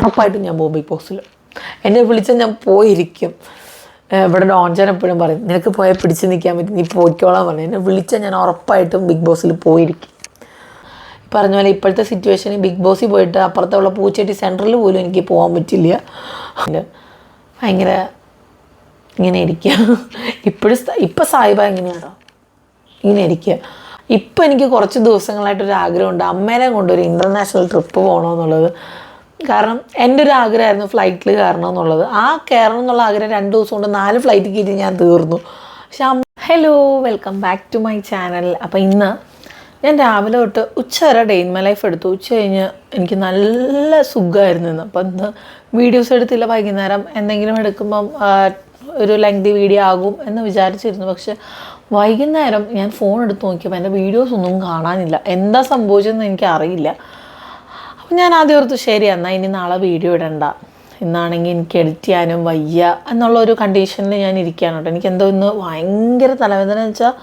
ഉറപ്പായിട്ടും ഞാൻ പോകും ബിഗ് ബോസിൽ. എന്നെ വിളിച്ചാൽ ഞാൻ പോയിരിക്കും. ഇവിടെ ഡോൺചാൻ എപ്പോഴും പറയും നിനക്ക് പോയാൽ പിടിച്ച് നിൽക്കാൻ പറ്റും, നീ പോയിക്കോളാൻ പറഞ്ഞു. എന്നെ വിളിച്ചാൽ ഞാൻ ഉറപ്പായിട്ടും ബിഗ് ബോസിൽ പോയിരിക്കും. പറഞ്ഞ പോലെ ഇപ്പോഴത്തെ സിറ്റുവേഷനിൽ ബിഗ് ബോസിൽ പോയിട്ട് അപ്പുറത്തുള്ള പൂച്ചെട്ടി സെൻറ്ററിൽ പോലും എനിക്ക് പോകാൻ പറ്റില്ല. ഭയങ്കര ഇങ്ങനെ ഇരിക്കുക. ഇപ്പം സായിബ എങ്ങനെയാണോ ഇങ്ങനെ ഇരിക്കുക. ഇപ്പം എനിക്ക് കുറച്ച് ദിവസങ്ങളായിട്ടൊരു ആഗ്രഹമുണ്ട് അമ്മേനെ കൊണ്ടൊരു ഇൻ്റർനാഷണൽ ട്രിപ്പ് പോകണമെന്നുള്ളത്. കാരണം എൻ്റെ ഒരു ആഗ്രഹമായിരുന്നു ഫ്ലൈറ്റിൽ കയറണം എന്നുള്ളത്. ആ കയറണം എന്നുള്ള ആഗ്രഹം 2 ദിവസം കൊണ്ട് 4 ഫ്ലൈറ്റ് കയറ്റി ഞാൻ തീർന്നു. പക്ഷെ hello, welcome back to my channel. അപ്പോൾ ഇന്ന് ഞാൻ രാവിലെ തൊട്ട് ഉച്ച വരെ ഡേ ഇൻ മൈ ലൈഫ് എടുത്തു. ഉച്ച കഴിഞ്ഞ് എനിക്ക് നല്ല സുഖമായിരുന്നു ഇന്ന്. അപ്പോൾ ഇന്ന് വീഡിയോസ് എടുത്തില്ല. വൈകുന്നേരം എന്തെങ്കിലും എടുക്കുമ്പം ഒരു ലെങ്തി വീഡിയോ ആകും എന്ന് വിചാരിച്ചിരുന്നു. പക്ഷെ വൈകുന്നേരം ഞാൻ ഫോൺ എടുത്ത് നോക്കിയപ്പോൾ എൻ്റെ വീഡിയോസ് ഒന്നും കാണാനില്ല. എന്താ സംഭവിച്ചതെന്ന് എനിക്കറിയില്ല. അപ്പം ഞാൻ ആദ്യം ഓർത്തു ശരി എന്നാൽ ഇനി നാളെ വീഡിയോ ഇടണ്ട, ഇന്നാണെങ്കിൽ എനിക്ക് എഡിറ്റ് ചെയ്യാനും വയ്യ എന്നുള്ളൊരു കണ്ടീഷനിൽ ഞാൻ ഇരിക്കുകയാണ് കേട്ടോ. എനിക്ക് എന്തോ ഇന്ന് ഭയങ്കര തലവേദന എന്ന് വെച്ചാൽ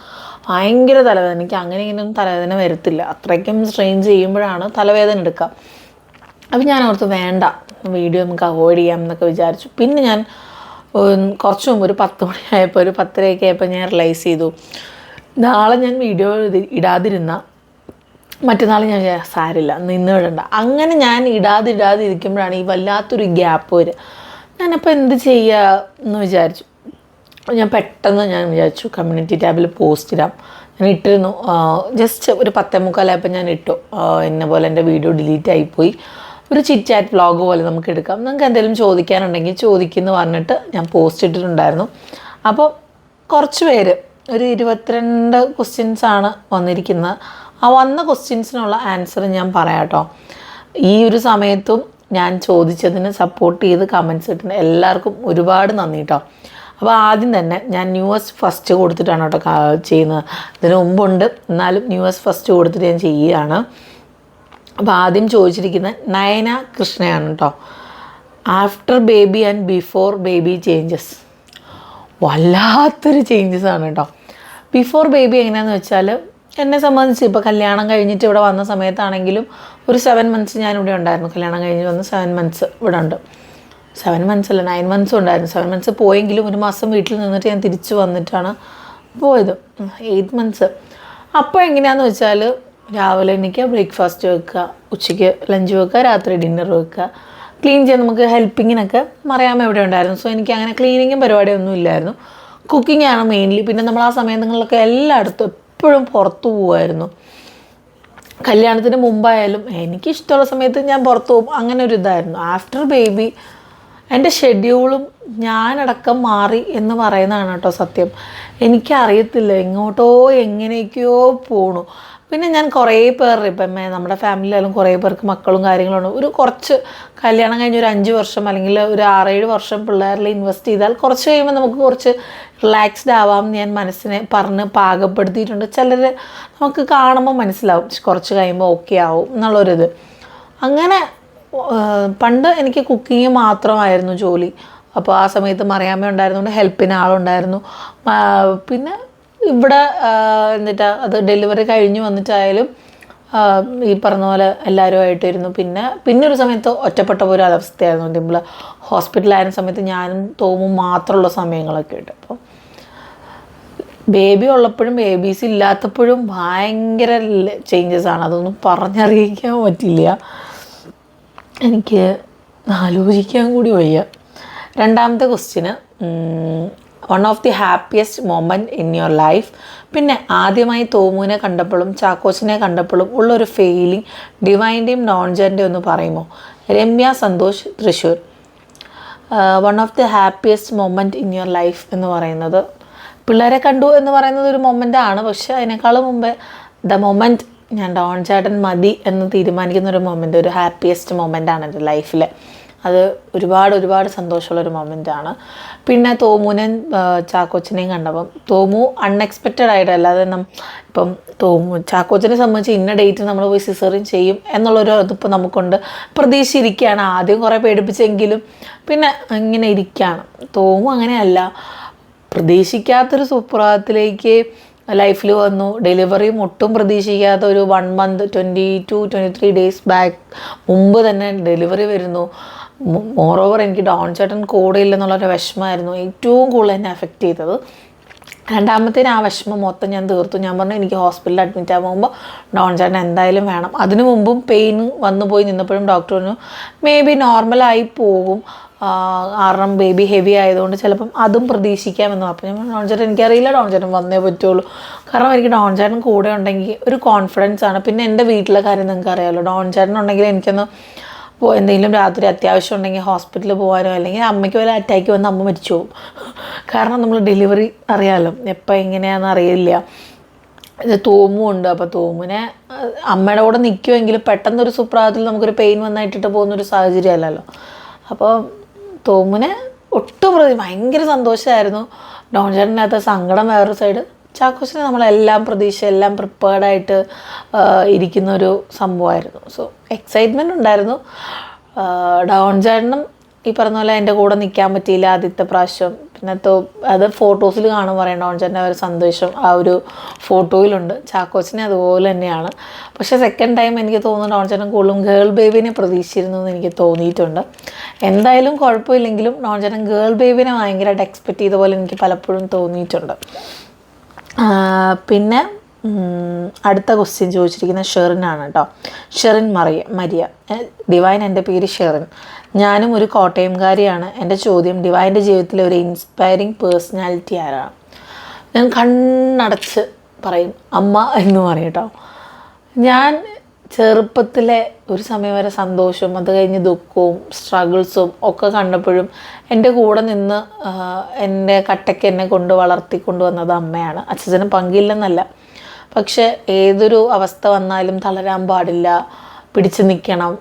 ഭയങ്കര തലവേദന. എനിക്ക് അങ്ങനെ ഇങ്ങനെയൊന്നും തലവേദന വരത്തില്ല. അത്രയ്ക്കും സ്ട്രെയിൻ ചെയ്യുമ്പോഴാണ് തലവേദന എടുക്കുക. അപ്പം ഞാൻ ഓർത്തു വേണ്ട, വീഡിയോ നമുക്ക് അവോയ്ഡ് ചെയ്യാം എന്നൊക്കെ വിചാരിച്ചു. പിന്നെ ഞാൻ കുറച്ച് മുമ്പ് ഒരു 10 മണിയായപ്പോൾ ഒരു 10:30 ആയപ്പോൾ ഞാൻ റിയലൈസ് ചെയ്തു നാളെ ഞാൻ വീഡിയോ ഇടാതിരുന്ന മറ്റന്നാൾ ഞാൻ സാരില്ല നിന്ന് വിടണ്ട. അങ്ങനെ ഞാൻ ഇടാതിരിക്കുമ്പോഴാണ് ഈ വല്ലാത്തൊരു ഗ്യാപ്പ് വരിക. ഞാനപ്പോൾ എന്ത് ചെയ്യുക എന്ന് വിചാരിച്ചു. ഞാൻ പെട്ടെന്ന് വിചാരിച്ചു കമ്മ്യൂണിറ്റി ടാബിൽ പോസ്റ്റ് ഇടാം. ഞാൻ ഇട്ടിരുന്നു. ജസ്റ്റ് ഒരു 10:45 ഞാൻ ഇട്ടു. എന്നെ പോലെ എൻ്റെ വീഡിയോ ഡിലീറ്റ് ആയിപ്പോയി. ഒരു ചിറ്റ് ചാറ്റ് വ്ളോഗ് പോലെ നമുക്ക് എടുക്കാം, നിങ്ങൾക്ക് എന്തെങ്കിലും ചോദിക്കാനുണ്ടെങ്കിൽ ചോദിക്കുമെന്ന് പറഞ്ഞിട്ട് ഞാൻ പോസ്റ്റ് ഇട്ടിട്ടുണ്ടായിരുന്നു. അപ്പോൾ കുറച്ച് പേര് ഒരു 22 ക്വസ്റ്റ്യൻസാണ് വന്നിരിക്കുന്നത്. ആ വന്ന ക്വസ്റ്റ്യൻസിനുള്ള ആൻസർ ഞാൻ പറയാം കേട്ടോ. ഈ ഒരു സമയത്തും ഞാൻ ചോദിച്ചതിന് സപ്പോർട്ട് ചെയ്ത് കമൻറ്റ്സ് ഇട്ടിട്ടുണ്ട്. എല്ലാവർക്കും ഒരുപാട് നന്ദി കേട്ടോ. അപ്പോൾ ആദ്യം തന്നെ ഞാൻ ന്യൂസ് ഫസ്റ്റ് കൊടുത്തിട്ടാണ് കേട്ടോ ചെയ്യുന്നത്. ഇതിന് മുമ്പുണ്ട്, എന്നാലും ന്യൂസ് ഫസ്റ്റ് കൊടുത്തിട്ട് ഞാൻ ചെയ്യുകയാണ്. അപ്പോൾ ആദ്യം ചോദിച്ചിരിക്കുന്നത് നയന കൃഷ്ണയാണ് കേട്ടോ. After baby and before baby changes. വല്ലാത്തൊരു ചേഞ്ചസ് ആണ് കേട്ടോ. ബിഫോർ ബേബി എങ്ങനെയാണെന്ന് വെച്ചാൽ എന്നെ സംബന്ധിച്ച് ഇപ്പോൾ കല്യാണം കഴിഞ്ഞിട്ട് ഇവിടെ വന്ന സമയത്താണെങ്കിലും ഒരു 7 months ഞാനിവിടെ ഉണ്ടായിരുന്നു. കല്യാണം കഴിഞ്ഞ് വന്ന് 7 months ഇവിടെ ഉണ്ട്. 7 months അല്ല 9 months ഉണ്ടായിരുന്നു. 7 months പോയെങ്കിലും 1 മാസം വീട്ടിൽ നിന്നിട്ട് ഞാൻ തിരിച്ച് വന്നിട്ടാണ് പോയത്. 8 months. അപ്പോൾ എങ്ങനെയാണെന്ന് വെച്ചാൽ രാവിലെ എണീക്കുക, ബ്രേക്ക്ഫാസ്റ്റ് വെക്കുക, ഉച്ചയ്ക്ക് ലഞ്ച് വെക്കുക, രാത്രി ഡിന്നർ വെക്കുക, ക്ലീൻ ചെയ്യാൻ നമുക്ക് ഹെൽപ്പിങ്ങിനൊക്കെ മറിയാമ്മ ഇവിടെ ഉണ്ടായിരുന്നു. സോ എനിക്ക് അങ്ങനെ ക്ലീനിങ്ങും പരിപാടിയൊന്നും ഇല്ലായിരുന്നു. കുക്കിംഗ് ആണ് മെയിൻലി. പിന്നെ നമ്മൾ ആ സമയങ്ങളിലൊക്കെ എല്ലായിടത്തും എപ്പോഴും പുറത്തു പോകുമായിരുന്നു. കല്യാണത്തിന് മുമ്പായാലും എനിക്കിഷ്ടമുള്ള സമയത്ത് ഞാൻ പുറത്തു പോകും. അങ്ങനെ ഒരു ഇതായിരുന്നു. ആഫ്റ്റർ ബേബി എൻ്റെ ഷെഡ്യൂളും ഞാനടക്കം മാറി എന്ന് പറയുന്നതാണ് കേട്ടോ സത്യം. എനിക്കറിയത്തില്ല, എങ്ങോട്ടോ എങ്ങനെയൊക്കെയോ പോണു. പിന്നെ ഞാൻ കുറേ പേർ ഇപ്പം നമ്മുടെ ഫാമിലിയിലായാലും കുറേ പേർക്ക് മക്കളും കാര്യങ്ങളുണ്ട്. ഒരു കുറച്ച് കല്യാണം കഴിഞ്ഞ് ഒരു 5 വർഷം അല്ലെങ്കിൽ ഒരു 6-7 വർഷം പിള്ളേരിൽ ഇൻവെസ്റ്റ് ചെയ്താൽ കുറച്ച് കഴിയുമ്പോൾ നമുക്ക് കുറച്ച് റിലാക്സ്ഡ് ആവാം. ഞാൻ മനസ്സിനെ പറഞ്ഞ് പാകപ്പെടുത്തിയിട്ടുണ്ട്. ചിലർ നമുക്ക് കാണുമ്പോൾ മനസ്സിലാവും കുറച്ച് കഴിയുമ്പോൾ ഓക്കെ ആവും എന്നുള്ളൊരിത്. അങ്ങനെ പണ്ട് എനിക്ക് കുക്കിങ് മാത്രമായിരുന്നു ജോലി. അപ്പോൾ ആ സമയത്ത് മറിയാമ്മ ഉണ്ടായിരുന്നുകൊണ്ട് ഹെൽപ്പിന് ആളുണ്ടായിരുന്നു. പിന്നെ ഇവിടെ എന്നിട്ട് അത് ഡെലിവറി കഴിഞ്ഞ് വന്നിട്ടായാലും ഈ പറഞ്ഞ പോലെ എല്ലാവരുമായിട്ടിരുന്നു. പിന്നെ ഒരു സമയത്ത് ഒറ്റപ്പെട്ട ഒരു അവസ്ഥയായിരുന്നു. ഡിംപിൾ ഹോസ്പിറ്റലായിരുന്ന സമയത്ത് ഞാനും തോമും മാത്രമുള്ള സമയങ്ങളൊക്കെ ഉണ്ട്. അപ്പോൾ ബേബി ഉള്ളപ്പോഴും ബേബീസ് ഇല്ലാത്തപ്പോഴും ഭയങ്കര ചേഞ്ചസ് ആണ്. അതൊന്നും പറഞ്ഞറിയിക്കാൻ പറ്റില്ല. എനിക്ക് ആലോചിക്കാൻ കൂടി വയ്യ. രണ്ടാമത്തെ question one of the happiest moment in your life. പിന്നെ ആദ്യമായി തോമുവിനെ കണ്ടപ്പോഴും ചാക്കോച്ചിനെ കണ്ടപ്പോഴും ഉള്ളൊരു ഫീലിംഗ് ഡിവൈൻ്റെയും നോൺജറിൻ്റെയും ഒന്ന് പറയുമോ? Ramya Santhosh, Thrissur. One of the happiest moment in your life എന്ന് പറയുന്നത് പിള്ളേരെ കണ്ടു എന്ന് പറയുന്നത് ഒരു മൊമെൻ്റാണ്. പക്ഷേ അതിനേക്കാളും മുമ്പേ ദ മൊമെൻറ്റ് ഞാൻ ഡോൺ ചേട്ടൻ മതി എന്ന് തീരുമാനിക്കുന്ന ഒരു മൊമെൻറ്റ്, ഒരു ഹാപ്പിയസ്റ്റ് മൊമെൻ്റാണ് എൻ്റെ ലൈഫിൽ. അത് ഒരുപാട് സന്തോഷമുള്ളൊരു മൊമെൻ്റാണ്. പിന്നെ തോമുവിനെയും ചാക്കോച്ചനെയും കണ്ടപ്പം തോമു അൺഎക്സ്പെക്റ്റഡ് ആയിട്ട്, അല്ലാതെ ഇപ്പം ചാക്കോച്ചനെ സംബന്ധിച്ച് ഇന്ന ഡേറ്റ് നമ്മൾ പോയി സിസേറിയൻ ചെയ്യും എന്നുള്ളൊരു ഇതിപ്പോൾ നമുക്കുണ്ട്. പ്രതീക്ഷിച്ചിരിക്കുകയാണ്. ആദ്യം കുറേ പേടിപ്പിച്ചെങ്കിലും പിന്നെ ഇങ്ങനെ ഇരിക്കുകയാണ്. തോമു അങ്ങനെയല്ല, പ്രതീക്ഷിക്കാത്തൊരു സുപ്രഭാതത്തിലേക്ക് ലൈഫിൽ വന്നു. ഡെലിവറിയും ഒട്ടും പ്രതീക്ഷിക്കാത്ത ഒരു 1 month 22-23 days ബാക്ക് മുമ്പ് തന്നെ ഡെലിവറി വരുന്നു. മോറോവർ എനിക്ക് ഡോൺ ചേട്ടൻ കൂടെ ഇല്ലെന്നുള്ളൊരു വിഷമമായിരുന്നു ഏറ്റവും കൂടുതൽ എന്നെ അഫക്റ്റ് ചെയ്തത്. രണ്ടാമത്തേന് ആ വിഷമം മൊത്തം ഞാൻ തീർത്തു. ഞാൻ പറഞ്ഞു എനിക്ക് ഹോസ്പിറ്റലിൽ അഡ്മിറ്റ് ആകുമ്പോൾ ഡോൺ ചേട്ടൻ എന്തായാലും വേണം. അതിനു മുമ്പും പെയിൻ വന്നു പോയി നിന്നപ്പോഴും ഡോക്ടർ പറഞ്ഞു മേ ബി നോർമലായി പോകും, കാരണം ബേബി ഹെവി ആയതുകൊണ്ട് ചിലപ്പം അതും പ്രതീക്ഷിക്കാമെന്നു. അപ്പോൾ ഞാൻ ഡോൺ ചേട്ടൻ എനിക്കറിയില്ല, ഡോൺ ചേട്ടൻ വന്നേ പറ്റുള്ളൂ. കാരണം എനിക്ക് ഡോൺ ചേട്ടൻ കൂടെ ഉണ്ടെങ്കിൽ ഒരു കോൺഫിഡൻസ് ആണ്. പിന്നെ എൻ്റെ വീട്ടിലെ കാര്യം നിങ്ങൾക്ക് അറിയാമല്ലോ, ഡോൺ ചേട്ടൻ ഉണ്ടെങ്കിൽ എനിക്കൊന്ന് എന്തെങ്കിലും രാത്രി അത്യാവശ്യം ഉണ്ടെങ്കിൽ ഹോസ്പിറ്റലിൽ പോകാനോ അല്ലെങ്കിൽ അമ്മയ്ക്ക് വല്ല അറ്റാക്ക് വന്ന് അമ്മ മരിച്ചു പോകും. കാരണം നമ്മൾ ഡെലിവറി അറിയാമല്ലോ എപ്പോൾ എങ്ങനെയാണെന്ന് അറിയില്ല. ഇത് തോമുണ്ട്. അപ്പോൾ തോമിനെ അമ്മയുടെ കൂടെ നിൽക്കുമെങ്കിലും പെട്ടെന്നൊരു സുപ്രഭാതത്തിൽ നമുക്കൊരു പെയിൻ വന്നായിട്ടിട്ട് പോകുന്നൊരു സാഹചര്യം അല്ലല്ലോ. അപ്പോൾ തോമിനെ ഒട്ടും ഭയങ്കര സന്തോഷമായിരുന്നു. ഡോൺ ചേട്ടനകത്ത് സങ്കടം വേറൊരു സൈഡ്. ചാക്കോച്ചിനെ നമ്മളെല്ലാം പ്രതീക്ഷ എല്ലാം പ്രിപ്പേർഡായിട്ട് ഇരിക്കുന്നൊരു സംഭവമായിരുന്നു. സോ എക്സൈറ്റ്മെൻറ്റ് ഉണ്ടായിരുന്നു. ഡോൺ ചേട്ടനും ഈ പറഞ്ഞ പോലെ എൻ്റെ കൂടെ നിൽക്കാൻ പറ്റിയില്ല ആദ്യത്തെ പ്രാവശ്യം. പിന്നെ അത് ഫോട്ടോസിൽ കാണും പറയണം ഡോൺ ചേട്ടൻ്റെ ഒരു സന്തോഷം ആ ഒരു ഫോട്ടോയിലുണ്ട്. ചാക്കോച്ചിനെ അതുപോലെ തന്നെയാണ്. പക്ഷേ സെക്കൻഡ് ടൈം എനിക്ക് തോന്നുന്നു ഡോൺ ചേട്ടൻ കൂടുതലും ഗേൾ ബേബിനെ പ്രതീക്ഷിച്ചിരുന്നു എന്ന് എനിക്ക് തോന്നിയിട്ടുണ്ട്. എന്തായാലും കുഴപ്പമില്ലെങ്കിലും ഡോൺ ചേട്ടൻ ഗേൾ ബേബിനെ ഭയങ്കരമായിട്ട് എക്സ്പെക്റ്റ് ചെയ്ത പോലെ എനിക്ക് പലപ്പോഴും തോന്നിയിട്ടുണ്ട്. പിന്നെ അടുത്ത ക്വസ്റ്റ്യൻ ചോദിച്ചിരിക്കുന്നത് ഷെറിനാണ് കേട്ടോ. ഷെറിൻ മരിയ. ഡിവൈൻ, എൻ്റെ പേര് ഷെറിൻ, ഞാനും ഒരു കോട്ടയംകാരിയാണ്. എൻ്റെ ചോദ്യം, ഡിവൈൻ്റെ ജീവിതത്തിലെ ഒരു ഇൻസ്പയറിങ് പേഴ്സണാലിറ്റി ആരാണ്? ഞാൻ കണ്ണടച്ച് പറയും അമ്മ എന്ന് പറയും കേട്ടോ. ഞാൻ ചെറുപ്പത്തിലെ ഒരു സമയം വരെ സന്തോഷവും അത് കഴിഞ്ഞ് ദുഃഖവും സ്ട്രഗിൾസും ഒക്കെ കണ്ടപ്പോഴും എൻ്റെ കൂടെ നിന്ന് എൻ്റെ കട്ടയ്ക്ക് എന്നെ കൊണ്ട് വളർത്തിക്കൊണ്ടുവന്നത് അമ്മയാണ്. അച്ഛനും പങ്കില്ലെന്നല്ല, പക്ഷെ ഏതൊരു അവസ്ഥ വന്നാലും തളരാൻ പാടില്ല, പിടിച്ചു നിൽക്കണം.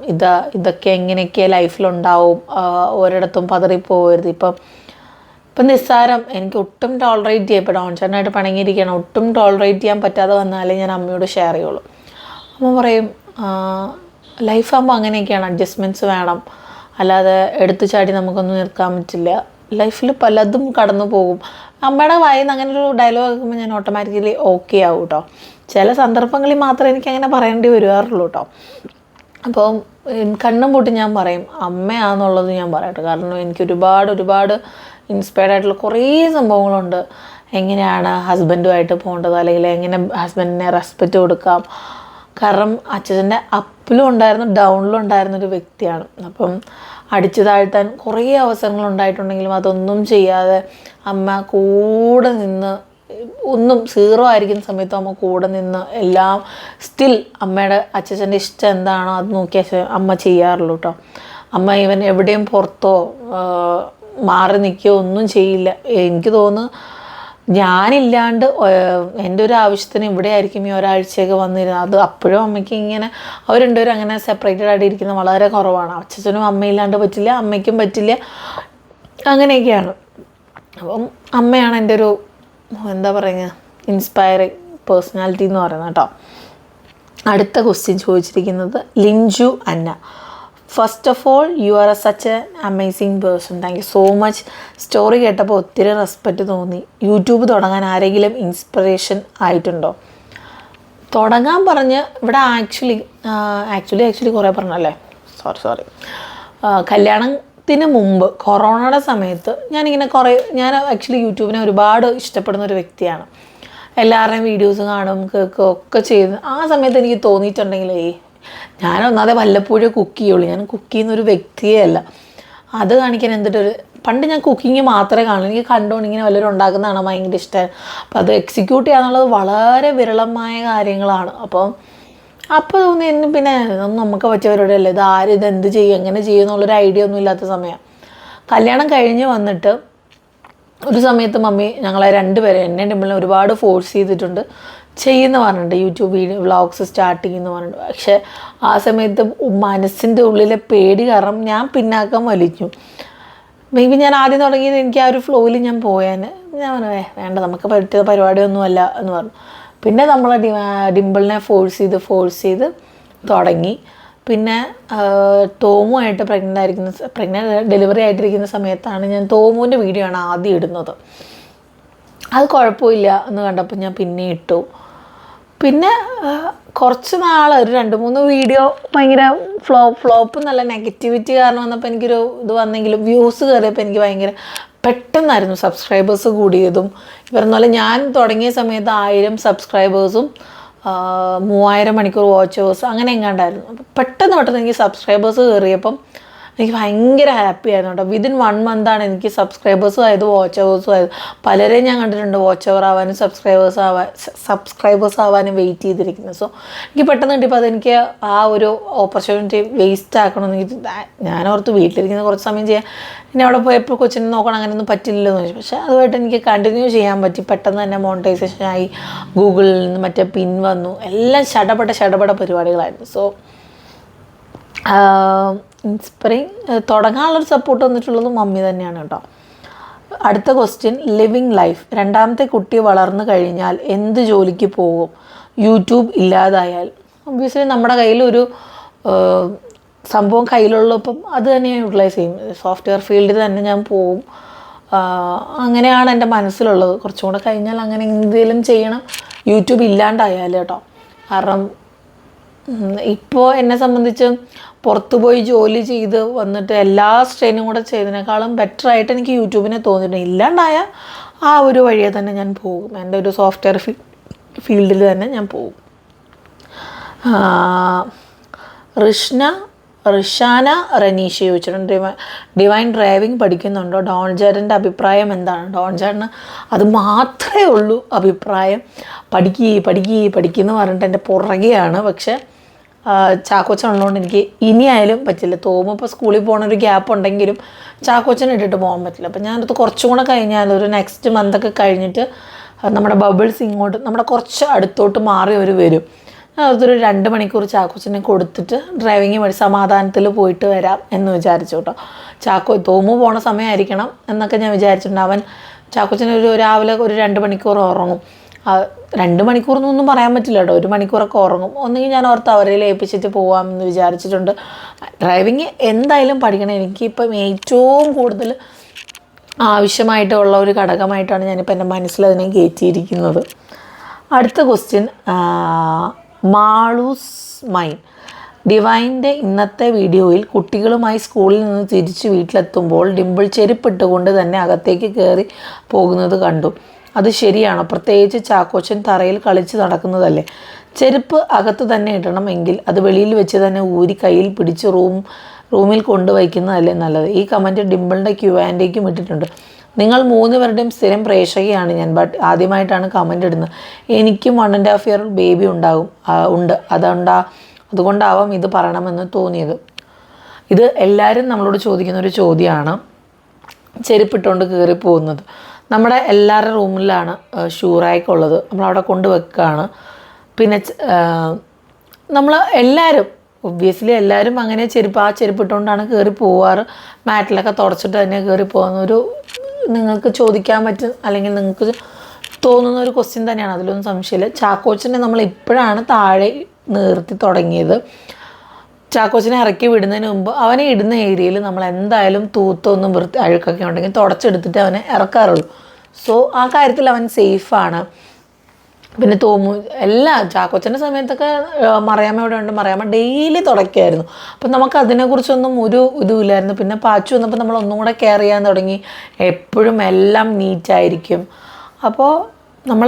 ഇതൊക്കെ എങ്ങനെയൊക്കെ ലൈഫിലുണ്ടാവും, ഒരിടത്തും പതറിപ്പോകരുത്. ഇപ്പം നിസ്സാരം എനിക്ക് ഒട്ടും ടോളറേറ്റ് ചെയ്യാം. ഇപ്പോൾ ഡോൺ ചേട്ടനായിട്ട് പണങ്ങിയിരിക്കണം, ഒട്ടും ടോളറേറ്റ് ചെയ്യാൻ പറ്റാതെ വന്നാലേ ഞാൻ അമ്മയോട് ഷെയർ ചെയ്യുള്ളൂ. അമ്മ പറയും ലൈഫാകുമ്പോൾ അങ്ങനെയൊക്കെയാണ്, അഡ്ജസ്റ്റ്മെൻറ്റ്സ് വേണം, അല്ലാതെ എടുത്തു ചാടി നമുക്കൊന്നും നിൽക്കാൻ പറ്റില്ല. ലൈഫിൽ പലതും കടന്നു പോകും. അമ്മയുടെ വായിൽ നിന്ന് അങ്ങനെ ഒരു ഡയലോഗ് കേൾക്കുമ്പോൾ ഞാൻ ഓട്ടോമാറ്റിക്കലി ഓക്കെ ആവും കേട്ടോ. ചില സന്ദർഭങ്ങളിൽ മാത്രമേ എനിക്കങ്ങനെ പറയേണ്ടി വരുവാറുള്ളൂ കേട്ടോ. അപ്പോൾ കണ്ണും പൂട്ടി ഞാൻ പറയും അമ്മയാണെന്നുള്ളത് ഞാൻ പറയട്ടെ. കാരണം എനിക്ക് ഒരുപാട് ഇൻസ്പയർഡ് ആയിട്ടുള്ള കുറേ സംഭവങ്ങളുണ്ട്. എങ്ങനെയാണ് ഹസ്ബൻഡുമായിട്ട് പോകേണ്ടത്, അല്ലെങ്കിൽ എങ്ങനെ ഹസ്ബൻഡിനെ റെസ്പെക്റ്റ് കൊടുക്കാം. കാരണം അച്ഛൻ്റെ അപ്പിലും ഉണ്ടായിരുന്നു ഡൗണിലും ഉണ്ടായിരുന്നൊരു വ്യക്തിയാണ്. അപ്പം അടിച്ചു താഴ്ത്താൻ കുറേ അവസരങ്ങളുണ്ടായിട്ടുണ്ടെങ്കിലും അതൊന്നും ചെയ്യാതെ അമ്മ കൂടെ നിന്ന്, ഒന്നും സീറോ ആയിരിക്കുന്ന സമയത്തും അമ്മ കൂടെ നിന്ന് എല്ലാം സ്റ്റിൽ അമ്മയുടെ അച്ഛൻ്റെ ഇഷ്ടം എന്താണോ അത് നോക്കിയാൽ അമ്മ ചെയ്യാറുള്ളൂ കേട്ടോ. അമ്മ ഇവൻ എവിടെയും പുറത്തോ മാറി നിൽക്കുകയോ ഒന്നും ചെയ്യില്ല. എനിക്ക് തോന്നുന്നു ഞാനില്ലാണ്ട് എൻ്റെ ഒരു ആവശ്യത്തിന് ഇവിടെ ആയിരിക്കും ഈ ഒരാഴ്ചയൊക്കെ വന്നിരുന്നത്. അത് അപ്പോഴും അമ്മയ്ക്ക് ഇങ്ങനെ അവർ രണ്ടുപേരും അങ്ങനെ സെപ്പറേറ്റഡ് ആയിട്ട് ഇരിക്കുന്നത് വളരെ കുറവാണ്. അച്ഛനും അമ്മയില്ലാണ്ട് പറ്റില്ല, അമ്മയ്ക്കും പറ്റില്ല, അങ്ങനെയൊക്കെയാണ്. അപ്പം അമ്മയാണ് എൻ്റെ ഒരു എന്താ പറയുക ഇൻസ്പയറിങ് പേഴ്സണാലിറ്റി എന്ന് പറയുന്നത് കേട്ടോ. അടുത്ത ക്വസ്റ്റ്യൻ ചോദിച്ചിരിക്കുന്നത് Linju Anna. First of all you are such a amazing person. Thank you so much. Story കേട്ടപ്പോൾ ഒത്തിരി റെസ്പെക്റ്റ് തോന്നി. യൂട്യൂബ് തുടങ്ങാൻ ആരെങ്കിലും ഇൻസ്പിറേഷൻ ആയിട്ടുണ്ടോ? തുടങ്ങാൻ പറഞ്ഞ് ഇവിടെ ആക്ച്വലി കുറേ പറഞ്ഞല്ലേ, സോറി കല്യാണത്തിന് മുമ്പ് കൊറോണയുടെ സമയത്ത് ഞാൻ ആക്ച്വലി യൂട്യൂബിനെ ഒരുപാട് ഇഷ്ടപ്പെടുന്ന ഒരു വ്യക്തിയാണ്. എല്ലാവരുടെയും വീഡിയോസ് കാണും, കേൾക്കും ഒക്കെ ചെയ്ത്. ആ സമയത്ത് എനിക്ക് തോന്നിയിട്ടുണ്ടെങ്കിൽ ഞാനൊന്നാതെ വല്ലപ്പോഴും കുക്ക് ചെയ്യുള്ളൂ. ഞാൻ കുക്ക് ചെയ്യുന്നൊരു വ്യക്തിയേ അല്ല. അത് കാണിക്കാൻ പണ്ട് ഞാൻ കുക്കിങ് മാത്രമേ കാണൂ. എനിക്ക് കണ്ടുകൊണ്ട് ഇങ്ങനെ വല്ലവരും ഉണ്ടാക്കുന്നതാണ് ഭയങ്കര ഇഷ്ടമാണ്. അപ്പോൾ അത് എക്സിക്യൂട്ട് ചെയ്യാന്നുള്ളത് വളരെ വിരളമായ കാര്യങ്ങളാണ്. അപ്പോൾ തോന്നി പിന്നെ ഒന്നും നമുക്ക് പറ്റിയവരുടെ അല്ലേ ഇതെന്ത് ചെയ്യും എങ്ങനെ ചെയ്യും എന്നുള്ളൊരു ഐഡിയ ഒന്നും ഇല്ലാത്ത സമയം. കല്യാണം കഴിഞ്ഞ് വന്നിട്ട് ഒരു സമയത്ത് മമ്മി ഞങ്ങളെ രണ്ടുപേരെ എന്നെ ടിമ്പിളിനെ ഒരുപാട് ഫോഴ്സ് ചെയ്തിട്ടുണ്ട്, ചെയ്യുന്ന പറഞ്ഞിട്ട് യൂട്യൂബ് വ്ളോഗ്സ് സ്റ്റാർട്ട് ചെയ്യുമെന്ന് പറഞ്ഞിട്ട്. പക്ഷേ ആ സമയത്ത് മനസ്സിൻ്റെ ഉള്ളിലെ പേടി കാരണം ഞാൻ പിന്നാക്കം വലിച്ചു. മേ ബി ഞാൻ ആദ്യം തുടങ്ങിയത് എനിക്ക് ആ ഒരു ഫ്ലോയിൽ ഞാൻ പോയാൽ ഞാൻ പറഞ്ഞു വേണ്ട നമുക്ക് പറ്റിയ പരിപാടിയൊന്നുമല്ല എന്ന് പറഞ്ഞു. പിന്നെ നമ്മൾ ഡിമ്പിളിനെ ഫോഴ്സ് ചെയ്ത് തുടങ്ങി. പിന്നെ തോമുമായിട്ട് ഡെലിവറി ആയിട്ടിരിക്കുന്ന സമയത്താണ് ഞാൻ തോമുവിൻ്റെ വീഡിയോ ആണ് ആദ്യം ഇടുന്നത്. അത് കുഴപ്പമില്ല എന്ന് കണ്ടപ്പോൾ ഞാൻ പിന്നെ ഇട്ടു. പിന്നെ കുറച്ച് നാൾ ഒരു 2-3 വീഡിയോ ഭയങ്കര ഫ്ലോപ്പ് നല്ല നെഗറ്റിവിറ്റി കാരണം വന്നപ്പോൾ എനിക്കൊരു ഇത് വന്നെങ്കിലും വ്യൂസ് കയറിയപ്പോൾ എനിക്ക് ഭയങ്കര പെട്ടെന്നായിരുന്നു സബ്സ്ക്രൈബേഴ്സ് കൂടിയതും. പറഞ്ഞ ഞാൻ തുടങ്ങിയ സമയത്ത് 1000 സബ്സ്ക്രൈബേഴ്സും 3000 മണിക്കൂർ വാച്ച് അവേഴ്സ് അങ്ങനെ എങ്ങാണ്ടായിരുന്നു. അപ്പോൾ പെട്ടെന്ന് എനിക്ക് സബ്സ്ക്രൈബേഴ്സ് കയറിയപ്പം എനിക്ക് ഭയങ്കര ഹാപ്പി ആയിരുന്നു കേട്ടോ. വിതിൻ 1 മന്താണ് എനിക്ക് സബ്സ്ക്രൈബേഴ്സും ആയത് വാച്ച് അവേഴ്സും ആയത്. പലരെയും ഞാൻ കണ്ടിട്ടുണ്ട് വാച്ച് അവർ ആവാനും സബ്സ്ക്രൈബേഴ്സ് ആവാനും വെയിറ്റ് ചെയ്തിരിക്കുന്നത്. സോ എനിക്ക് പെട്ടെന്ന് കിട്ടിയപ്പോൾ അതെനിക്ക് ആ ഒരു ഓപ്പർച്യൂണിറ്റി വേസ്റ്റ് ആക്കണമെന്ന് എനിക്ക് ഞാൻ ഓർത്ത് വീട്ടിലിരിക്കുന്ന കുറച്ച് സമയം ചെയ്യാൻ പിന്നെ അവിടെ പോയപ്പോൾ കൊച്ചിനെ നോക്കണം അങ്ങനെയൊന്നും പറ്റില്ലല്ലോ എന്ന് ചോദിച്ചു. പക്ഷേ അതുമായിട്ട് എനിക്ക് കണ്ടിന്യൂ ചെയ്യാൻ പറ്റി. പെട്ടെന്ന് തന്നെ മോണിറ്റൈസേഷൻ ആയി, ഗൂഗിളിൽ നിന്ന് മറ്റേ പിൻ വന്നു, എല്ലാം ഷടപട പരിപാടികളായിരുന്നു. സോ തുടങ്ങാനുള്ളൊരു സപ്പോർട്ട് വന്നിട്ടുള്ളത് മമ്മി തന്നെയാണ് കേട്ടോ. അടുത്ത ക്വസ്റ്റ്യൻ, ലിവിങ് ലൈഫ്. രണ്ടാമത്തെ കുട്ടി വളർന്നു കഴിഞ്ഞാൽ എന്ത് ജോലിക്ക് പോകും? യൂട്യൂബ് ഇല്ലാതായാൽ? ഒബ്വിയസ്ലി നമ്മുടെ കയ്യിലൊരു സംഭവം കയ്യിലുള്ളപ്പം അത് തന്നെ യൂട്ടിലൈസ് ചെയ്യും. സോഫ്റ്റ്വെയർ ഫീൽഡിൽ തന്നെ ഞാൻ പോവും. അങ്ങനെയാണ് എൻ്റെ മനസ്സിലുള്ളത്. കുറച്ചും കൂടെ കഴിഞ്ഞാൽ അങ്ങനെ എന്തെങ്കിലും ചെയ്യണം, യൂട്യൂബ് ഇല്ലാണ്ടായാൽ കേട്ടോ. കാരണം ഇപ്പോൾ എന്നെ സംബന്ധിച്ച് പുറത്തു പോയി ജോലി ചെയ്ത് വന്നിട്ട് എല്ലാ സ്ട്രെയിനും കൂടെ ചെയ്തതിനേക്കാളും ബെറ്ററായിട്ട് എനിക്ക് യൂട്യൂബിനെ തോന്നിയിട്ടുണ്ട്. ഇല്ലാണ്ടായ ആ ഒരു വഴിയെ തന്നെ ഞാൻ പോകും. എൻ്റെ ഒരു സോഫ്റ്റ്വെയർ ഫീൽഡിൽ തന്നെ ഞാൻ പോകും. റിഷാന റനീഷ ചോദിച്ചിട്ടുണ്ട്, ഡിവൈൻ ഡ്രൈവിംഗ് പഠിക്കുന്നുണ്ടോ? ഡോൺ ചേട്ടൻ്റെ അഭിപ്രായം എന്താണ്? ഡോൺ ചേട്ടന് അത് മാത്രമേ ഉള്ളൂ അഭിപ്രായം. പഠിക്കുന്നു പറഞ്ഞിട്ട് എൻ്റെ പുറകെയാണ്. പക്ഷേ ചാക്കോച്ചൻ ഉള്ളതുകൊണ്ട് എനിക്ക് ഇനിയായാലും പറ്റില്ല. തോമുമ്പോൾ സ്കൂളിൽ പോകുന്നൊരു ഗ്യാപ്പ് ഉണ്ടെങ്കിലും ചാക്കോച്ചൻ ഇട്ടിട്ട് പോകാൻ പറ്റില്ല. അപ്പം ഞാനത് കുറച്ചും കൂടെ കഴിഞ്ഞാൽ ഒരു നെക്സ്റ്റ് മന്തൊക്കെ കഴിഞ്ഞിട്ട് നമ്മുടെ ബബിൾസ് ഇങ്ങോട്ട് നമ്മുടെ കുറച്ച് അടുത്തോട്ട് മാറി വരും. അതൊരു 2 മണിക്കൂർ ചാക്കോച്ചനെ കൊടുത്തിട്ട് ഡ്രൈവിങ് വഴി സമാധാനത്തിൽ പോയിട്ട് വരാം എന്ന് വിചാരിച്ചു കേട്ടോ. തോമു പോണ സമയമായിരിക്കണം എന്നൊക്കെ ഞാൻ വിചാരിച്ചിട്ടുണ്ട്. അവൻ ചാക്കോച്ചന് രാവിലെ ഒരു 2 മണിക്കൂർ ഉറങ്ങും. 2 മണിക്കൂറൊന്നും പറയാൻ പറ്റില്ല കേട്ടോ, 1 മണിക്കൂറൊക്കെ ഉറങ്ങും. ഒന്നെങ്കിൽ ഞാൻ ഓർത്ത് അവരെ ഏൽപ്പിച്ചിട്ട് പോകാമെന്ന് വിചാരിച്ചിട്ടുണ്ട്. ഡ്രൈവിങ് എന്തായാലും പഠിക്കണം. എനിക്കിപ്പം ഏറ്റവും കൂടുതൽ ആവശ്യമായിട്ടുള്ള ഒരു ഘടകമായിട്ടാണ് ഞാനിപ്പോൾ എൻ്റെ മനസ്സിലതിനെ കയറ്റിയിരിക്കുന്നത്. അടുത്ത ക്വസ്റ്റ്യൻ, മാളൂസ് മൈൻ. ഡിവൈൻ്റെ ഇന്നത്തെ വീഡിയോയിൽ കുട്ടികളുമായി സ്കൂളിൽ നിന്ന് തിരിച്ച് വീട്ടിലെത്തുമ്പോൾ ഡിംപിൾ ചെരുപ്പിട്ടുകൊണ്ട് തന്നെ അകത്തേക്ക് കയറി പോകുന്നത് കണ്ടു. അത് ശരിയാണോ? പ്രത്യേകിച്ച് ചാക്കോച്ചൻ തറയിൽ കളിച്ച് നടക്കുന്നതല്ലേ. ചെരുപ്പ് അകത്ത് തന്നെ ഇടണമെങ്കിൽ അത് വെളിയിൽ വെച്ച് തന്നെ ഊരി കയ്യിൽ പിടിച്ച് റൂമിൽ കൊണ്ടുവയ്ക്കുന്നതല്ലേ നല്ലത്. ഈ കമൻറ്റ് ഡിംപിളിൻ്റെ Q&Aക്കും ഇട്ടിട്ടുണ്ട്. നിങ്ങൾ 3 പേരുടെയും സ്ഥിരം പ്രേക്ഷകയാണ് ഞാൻ. ബട്ട് ആദ്യമായിട്ടാണ് കമൻ്റ് ഇടുന്നത്. എനിക്കും 1.5 ഇയർ ബേബി ഉണ്ട്. അതുകൊണ്ടാവാം ഇത് പറയണമെന്ന് തോന്നിയത്. ഇത് എല്ലാവരും നമ്മളോട് ചോദിക്കുന്നൊരു ചോദ്യമാണ്, ചെരുപ്പിട്ടുകൊണ്ട് കയറി പോകുന്നത്. നമ്മുടെ എല്ലാവരുടെ റൂമിലാണ് ഷൂ റാക്ക് ഉള്ളത്. നമ്മളവിടെ കൊണ്ടുവെക്കുകയാണ്. പിന്നെ നമ്മൾ എല്ലാവരും ഒബ്വിയസ്ലി എല്ലാവരും അങ്ങനെ ആ ചെരുപ്പിട്ടുകൊണ്ടാണ് കയറി പോവാറ്. മാറ്റിലൊക്കെ തുടച്ചിട്ട് തന്നെ കയറി പോകുന്നൊരു നിങ്ങൾക്ക് ചോദിക്കാൻ പറ്റും, അല്ലെങ്കിൽ നിങ്ങൾക്ക് തോന്നുന്ന ഒരു ക്വസ്റ്റ്യൻ തന്നെയാണ്, അതിലൊന്നും സംശയമില്ല. ചാക്കോച്ചനെ നമ്മൾ ഇപ്പോഴാണ് താഴെ നിർത്തി തുടങ്ങിയത്. ചാക്കോച്ചനെ ഇറക്കി വിടുന്നതിന് മുമ്പ് അവനെ ഇടുന്ന ഏരിയയിൽ നമ്മൾ എന്തായാലും തൂത്തൊന്നും അഴുക്കൊക്കെ ഉണ്ടെങ്കിൽ തുടച്ചെടുത്തിട്ട് അവനെ ഇറക്കാറുള്ളൂ. സോ ആ കാര്യത്തിൽ അവൻ സേഫാണ്. പിന്നെ ചാക്കോച്ചൻ്റെ സമയത്തൊക്കെ മറിയാമ്മ ഇവിടെ ഉണ്ട്, മറിയാമ്മ ഡെയിലി തുടയ്ക്കുമായിരുന്നു. അപ്പം നമുക്ക് അതിനെക്കുറിച്ചൊന്നും ഒരു ഇതുമില്ലായിരുന്നു. പിന്നെ പാച്ചു വന്നപ്പോൾ നമ്മൾ ഒന്നും കൂടെ കെയർ ചെയ്യാൻ തുടങ്ങി. എപ്പോഴും എല്ലാം നീറ്റായിരിക്കും. അപ്പോൾ നമ്മൾ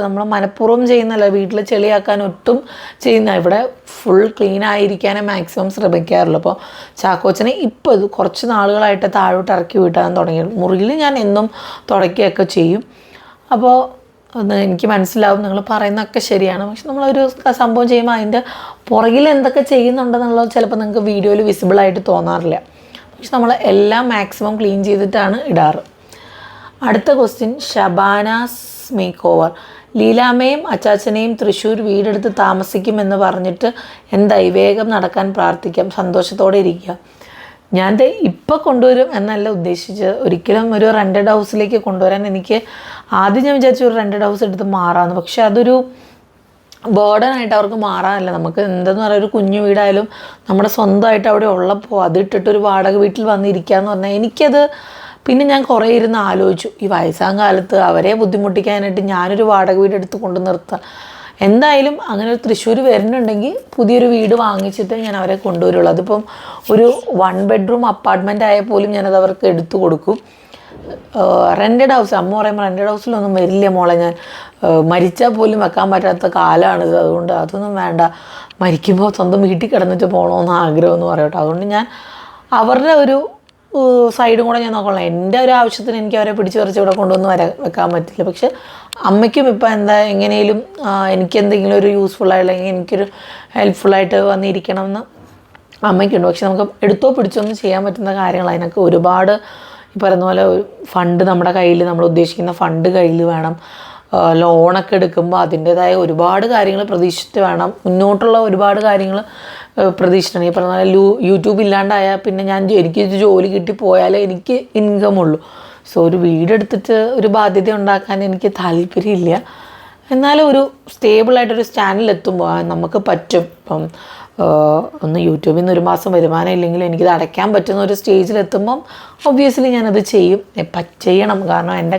നമ്മൾ മനഃപൂർവ്വം ചെയ്യുന്നല്ല, വീട്ടിൽ ചെളിയാക്കാൻ ഒട്ടും ചെയ്യുന്ന, ഇവിടെ ഫുൾ ക്ലീൻ ആയിരിക്കാനേ മാക്സിമം ശ്രമിക്കാറുള്ളൂ. അപ്പോൾ ചാക്കോച്ചനെ ഇപ്പോൾ ഇത് കുറച്ച് നാളുകളായിട്ട് താഴോട്ട് ഇറക്കി വിട്ടാൻ തുടങ്ങിയത്. മുറിയിൽ ഞാൻ എന്നും തുടയ്ക്കുകയൊക്കെ ചെയ്യും. അപ്പോൾ എനിക്ക് മനസ്സിലാവും നിങ്ങൾ പറയുന്നതൊക്കെ ശരിയാണ്. പക്ഷെ നമ്മളൊരു സംഭവം ചെയ്യുമ്പോൾ അതിൻ്റെ പുറകിൽ എന്തൊക്കെ ചെയ്യുന്നുണ്ടെന്നുള്ളത് ചിലപ്പോൾ നിങ്ങൾക്ക് വീഡിയോയിൽ വിസിബിളായിട്ട് തോന്നാറില്ല. പക്ഷെ നമ്മൾ എല്ലാം മാക്സിമം ക്ലീൻ ചെയ്തിട്ടാണ് ഇടാറ്. അടുത്ത ക്വസ്റ്റ്യൻ, ഷബാനാസ് മേക്ക് ഓവർ. ലീലാമ്മയും അച്ചാച്ചനെയും തൃശ്ശൂർ വീടെടുത്ത് താമസിക്കുമെന്ന് പറഞ്ഞിട്ട് എന്തായി? വേഗം നടക്കാൻ പ്രാർത്ഥിക്കാം, സന്തോഷത്തോടെ ഇരിക്കുക. ഞാൻ ഇപ്പോൾ കൊണ്ടുവരും എന്നല്ല ഉദ്ദേശിച്ചത്. ഒരിക്കലും ഒരു റെൻറ്റഡ് ഹൗസിലേക്ക് കൊണ്ടുവരാൻ ആദ്യം ഞാൻ വിചാരിച്ചു ഒരു റെൻറ്റഡ് ഹൗസ് എടുത്ത് മാറാമെന്ന്. പക്ഷെ അതൊരു ബേർഡനായിട്ട് അവർക്ക് മാറാനല്ല. നമുക്ക് എന്തെന്ന് പറയുക, ഒരു കുഞ്ഞു വീടായാലും നമ്മുടെ സ്വന്തമായിട്ട് അവിടെ ഉള്ളപ്പോൾ അതിട്ടിട്ടൊരു വാടക വീട്ടിൽ വന്നിരിക്കുകയെന്ന് പറഞ്ഞാൽ എനിക്കത് പിന്നെ ഞാൻ കുറേ ഇരുന്ന് ആലോചിച്ചു, ഈ വയസ്സാം കാലത്ത് അവരെ ബുദ്ധിമുട്ടിക്കാനായിട്ട് ഞാനൊരു വാടക വീടെടുത്ത് കൊണ്ടു നിർത്താം. എന്തായാലും അങ്ങനെ ഒരു തൃശ്ശൂർ വരുന്നുണ്ടെങ്കിൽ പുതിയൊരു വീട് വാങ്ങിച്ചിട്ട് ഞാൻ അവരെ കൊണ്ടുവരുള്ളൂ. അതിപ്പം ഒരു 1 ബെഡ്റൂം അപ്പാർട്ട്മെൻ്റ് ആയാൽ പോലും ഞാനത് അവർക്ക് എടുത്തു കൊടുക്കും. റെൻറ്റഡ് ഹൗസ്, അമ്മ പറയുമ്പോൾ റെൻറ്റഡ് ഹൗസിലൊന്നും വരില്ല മോളെ, ഞാൻ മരിച്ചാൽ പോലും വെക്കാൻ പറ്റാത്ത കാലമാണിത്, അതുകൊണ്ട് അതൊന്നും വേണ്ട, മരിക്കുമ്പോൾ സ്വന്തം വീട്ടിൽ കിടന്നിട്ട് പോകണമെന്ന് ആഗ്രഹം എന്ന് പറയട്ടോ. അതുകൊണ്ട് ഞാൻ അവരുടെ ഒരു സൈഡും കൂടെ ഞാൻ നോക്കണം. എൻ്റെ ഒരു ആവശ്യത്തിന് എനിക്ക് അവരെ പിടിച്ച് പറിച്ച് ഇവിടെ കൊണ്ടുവന്ന് വെക്കാൻ പറ്റില്ല. പക്ഷെ അമ്മയ്ക്കും ഇപ്പം എന്താ എങ്ങനെയും എനിക്ക് എന്തെങ്കിലും ഒരു യൂസ്ഫുൾ അല്ലെങ്കിൽ എനിക്കൊരു ഹെൽപ്ഫുള്ളായിട്ട് വന്നിരിക്കണമെന്ന് അമ്മയ്ക്കുണ്ട്. പക്ഷെ നമുക്ക് എടുത്തോ പിടിച്ചൊന്നും ചെയ്യാൻ പറ്റുന്ന കാര്യങ്ങൾ, അതിനൊക്കെ ഒരുപാട് ഈ പറയുന്ന പോലെ ഫണ്ട് നമ്മുടെ കയ്യിൽ, നമ്മൾ ഉദ്ദേശിക്കുന്ന ഫണ്ട് കയ്യിൽ വേണം. ലോണൊക്കെ എടുക്കുമ്പോൾ അതിൻ്റേതായ ഒരുപാട് കാര്യങ്ങൾ പ്രതീക്ഷിച്ചിട്ട് വേണം. മുന്നോട്ടുള്ള ഒരുപാട് കാര്യങ്ങൾ പ്രതീക്ഷിക്കണം. ഈ പറഞ്ഞ പോലെ യൂട്യൂബ് ഇല്ലാണ്ടായാൽ പിന്നെ എനിക്ക് ജോലി കിട്ടിപ്പോയാലേ എനിക്ക് ഇൻകം ഉള്ളൂ. സോ ഒരു വീടെടുത്തിട്ട് ഒരു ബാധ്യത ഉണ്ടാക്കാൻ എനിക്ക് താല്പര്യമില്ല. എന്നാലും ഒരു സ്റ്റേബിളായിട്ടൊരു സ്റ്റാൻഡിലെത്തുമ്പോൾ നമുക്ക് പറ്റും. ഇപ്പം ഒന്ന് യൂട്യൂബിൽ നിന്ന് ഒരു മാസം വരുമാനം ഇല്ലെങ്കിൽ എനിക്കിത് അടയ്ക്കാൻ പറ്റുന്ന ഒരു സ്റ്റേജിലെത്തുമ്പം ഒബ്വിയസ്ലി ഞാനത് ചെയ്യും, ചെയ്യണം. കാരണം എൻ്റെ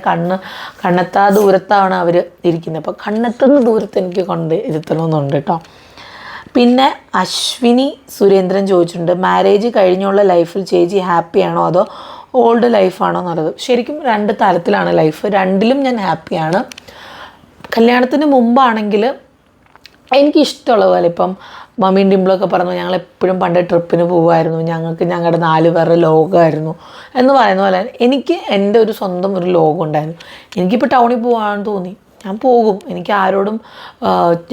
കണ്ണെത്താ ദൂരത്താണ് അവർ ഇരിക്കുന്നത്. അപ്പോൾ കണ്ണെത്തുന്ന ദൂരത്ത് എനിക്ക് കൊണ്ട് ഇരുത്തണമെന്നുണ്ട് കേട്ടോ. പിന്നെ അശ്വിനി സുരേന്ദ്രൻ ചോദിച്ചിട്ടുണ്ട്, മാരേജ് കഴിഞ്ഞുള്ള ലൈഫിൽ ചേച്ചി ഹാപ്പിയാണോ അതോ ഓൾഡ് ലൈഫാണോ എന്നുള്ളത്. ശരിക്കും 2 തരത്തിലാണ് ലൈഫ്. രണ്ടിലും ഞാൻ ഹാപ്പിയാണ്. കല്യാണത്തിന് മുമ്പാണെങ്കിൽ എനിക്കിഷ്ടമുള്ള പോലെ, ഇപ്പം മമ്മിയും ഡിംപിളൊക്കെ പറഞ്ഞു ഞങ്ങളെപ്പോഴും പണ്ട് ട്രിപ്പിന് പോകുമായിരുന്നു, ഞങ്ങൾക്ക് ഞങ്ങളുടെ 4 പേരുടെ ലോകമായിരുന്നു എന്ന് പറയുന്ന പോലെ എനിക്ക് എൻ്റെ ഒരു സ്വന്തം ഒരു ലോകം ഉണ്ടായിരുന്നു. എനിക്കിപ്പോൾ ടൗണിൽ പോകാൻ തോന്നി, ഞാൻ പോകും. എനിക്ക് ആരോടും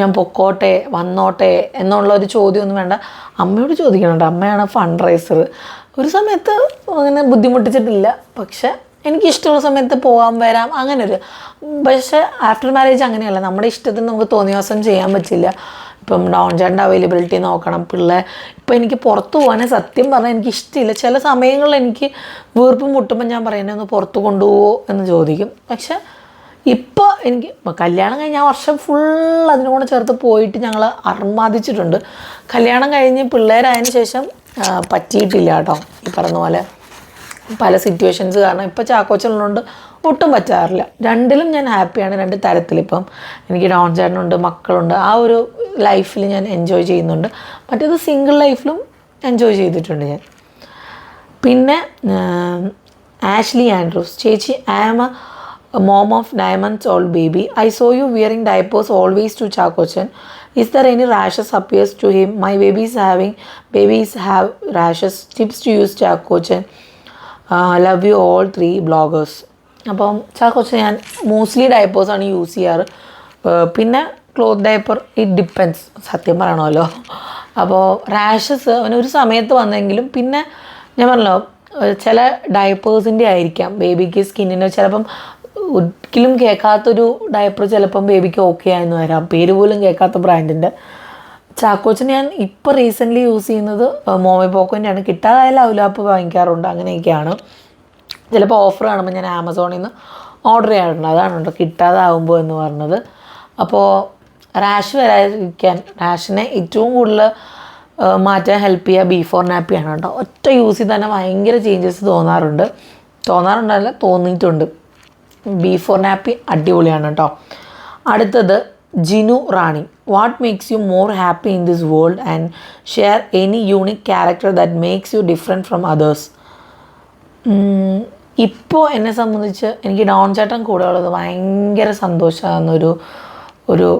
ഞാൻ പൊക്കോട്ടെ വന്നോട്ടെ എന്നുള്ളൊരു ചോദ്യമൊന്നും വേണ്ട. അമ്മയോട് ചോദിക്കണുണ്ട്, അമ്മയാണ് ഫണ്ട് റൈസർ. ഒരു സമയത്ത് അങ്ങനെ ബുദ്ധിമുട്ടിച്ചിട്ടില്ല. പക്ഷെ എനിക്കിഷ്ടമുള്ള സമയത്ത് പോകാൻ വരാം അങ്ങനൊരു. പക്ഷേ ആഫ്റ്റർ മാരേജ് അങ്ങനെയല്ല, നമ്മുടെ ഇഷ്ടത്തിന് നമുക്ക് തോന്നിയ ദിവസം ചെയ്യാൻ പറ്റില്ല. ഇപ്പം ഡോൺ ചേട്ടൻ്റെ അവൈലബിലിറ്റി നോക്കണം. ഇപ്പം എനിക്ക് പുറത്ത് പോകാനേ സത്യം പറഞ്ഞാൽ എനിക്ക് ഇഷ്ടമില്ല. ചില സമയങ്ങളിൽ എനിക്ക് വീർപ്പ് മുട്ടുമ്പോൾ ഞാൻ പറയുന്നത് ഒന്ന് പുറത്ത് കൊണ്ടുപോകുമോ എന്ന് ചോദിക്കും. പക്ഷെ ഇപ്പോൾ എനിക്ക് കല്യാണം കഴിഞ്ഞ് ആ വർഷം ഫുൾ അതിനും കൂടെ ചേർത്ത് പോയിട്ട് ഞങ്ങൾ അർമാദിച്ചിട്ടുണ്ട്. കല്യാണം കഴിഞ്ഞ് പിള്ളേരായതിനു ശേഷം പറ്റിയിട്ടില്ല കേട്ടോ. ഈ പറഞ്ഞ പോലെ പല സിറ്റുവേഷൻസ് കാരണം ഇപ്പോൾ ചാക്കോച്ചനുള്ളതുകൊണ്ട് ഒട്ടും പറ്റാറില്ല. രണ്ടിലും ഞാൻ ഹാപ്പിയാണ്, 2 തരത്തിൽ. ഇപ്പം എനിക്ക് ഡോൺ ചേട്ടനുണ്ട്, മക്കളുണ്ട്, ആ ഒരു ലൈഫിൽ ഞാൻ എൻജോയ് ചെയ്യുന്നുണ്ട്. മറ്റേത് സിംഗിൾ ലൈഫിലും എൻജോയ് ചെയ്തിട്ടുണ്ട് ഞാൻ. പിന്നെ ആഷ്ലി ആൻഡ്രൂസ്, ചേച്ചി I am a mom of 9 months old baby. I saw you wearing diapers always to Chakochan. Is there any rashes appears to him? My babies have rashes. Tips to use Chakochan. Love you all 3 bloggers. അപ്പം ചാക്കോച്ചൻ ഞാൻ mostly ഡയപ്പേഴ്സാണ് use ചെയ്യാറ്. പിന്നെ cloth diaper it depends, സത്യം പറയണമല്ലോ. അപ്പോൾ rashes അവനൊരു സമയത്ത് വന്നെങ്കിലും പിന്നെ ഞാൻ പറഞ്ഞല്ലോ ചില ഡയപ്പേഴ്സിൻ്റെ ആയിരിക്കാം ബേബിക്ക് സ്കിന്നിന് ചിലപ്പം ഒരിക്കലും കേൾക്കാത്തൊരു ഡയപ്പർ ചിലപ്പം ബേബിക്ക് ഓക്കെ ആയെന്ന് വരാം, പേര് പോലും കേൾക്കാത്ത ബ്രാൻഡിൻ്റെ. ചാക്കോച്ചൻ ഞാൻ ഇപ്പോൾ റീസെൻ്റ്ലി യൂസ് ചെയ്യുന്നത് മോമി പോക്കോൻ്റെയാണ്. കിട്ടാതായാലും അവലാപ്പ് വാങ്ങിക്കാറുണ്ട്, അങ്ങനെയൊക്കെയാണ്. ചിലപ്പോൾ ഓഫർ കാണുമ്പോൾ ഞാൻ ആമസോണിൽ നിന്ന് ഓർഡർ ചെയ്യാറുണ്ട്. അതാണ് കേട്ടോ കിട്ടാതാവുമ്പോൾ എന്ന് പറഞ്ഞത്. അപ്പോൾ റാഷ് വരാതിരിക്കാൻ, റാഷിനെ ഏറ്റവും കൂടുതൽ മാറ്റാൻ ഹെൽപ്പ് ചെയ്യുക ബിഫോർ നാപ്പിയാണ് കേട്ടോ. ഒറ്റ യൂസിൽ തന്നെ ഭയങ്കര ചേഞ്ചസ് തോന്നാറുണ്ടല്ല തോന്നിയിട്ടുണ്ട്. ബിഫോർ നാപ്പി അടിപൊളിയാണ് കേട്ടോ. അടുത്തത് Jinu Rani, what makes you more happy in this world and share any unique character that makes you different from others. ഇപ്പോൾ എന്നെ സംബന്ധിച്ച് എനിക്ക് ഡോൺ ചേട്ടൻ കൂടെ ഉള്ളത് ഭയങ്കര സന്തോഷമാകുന്നൊരു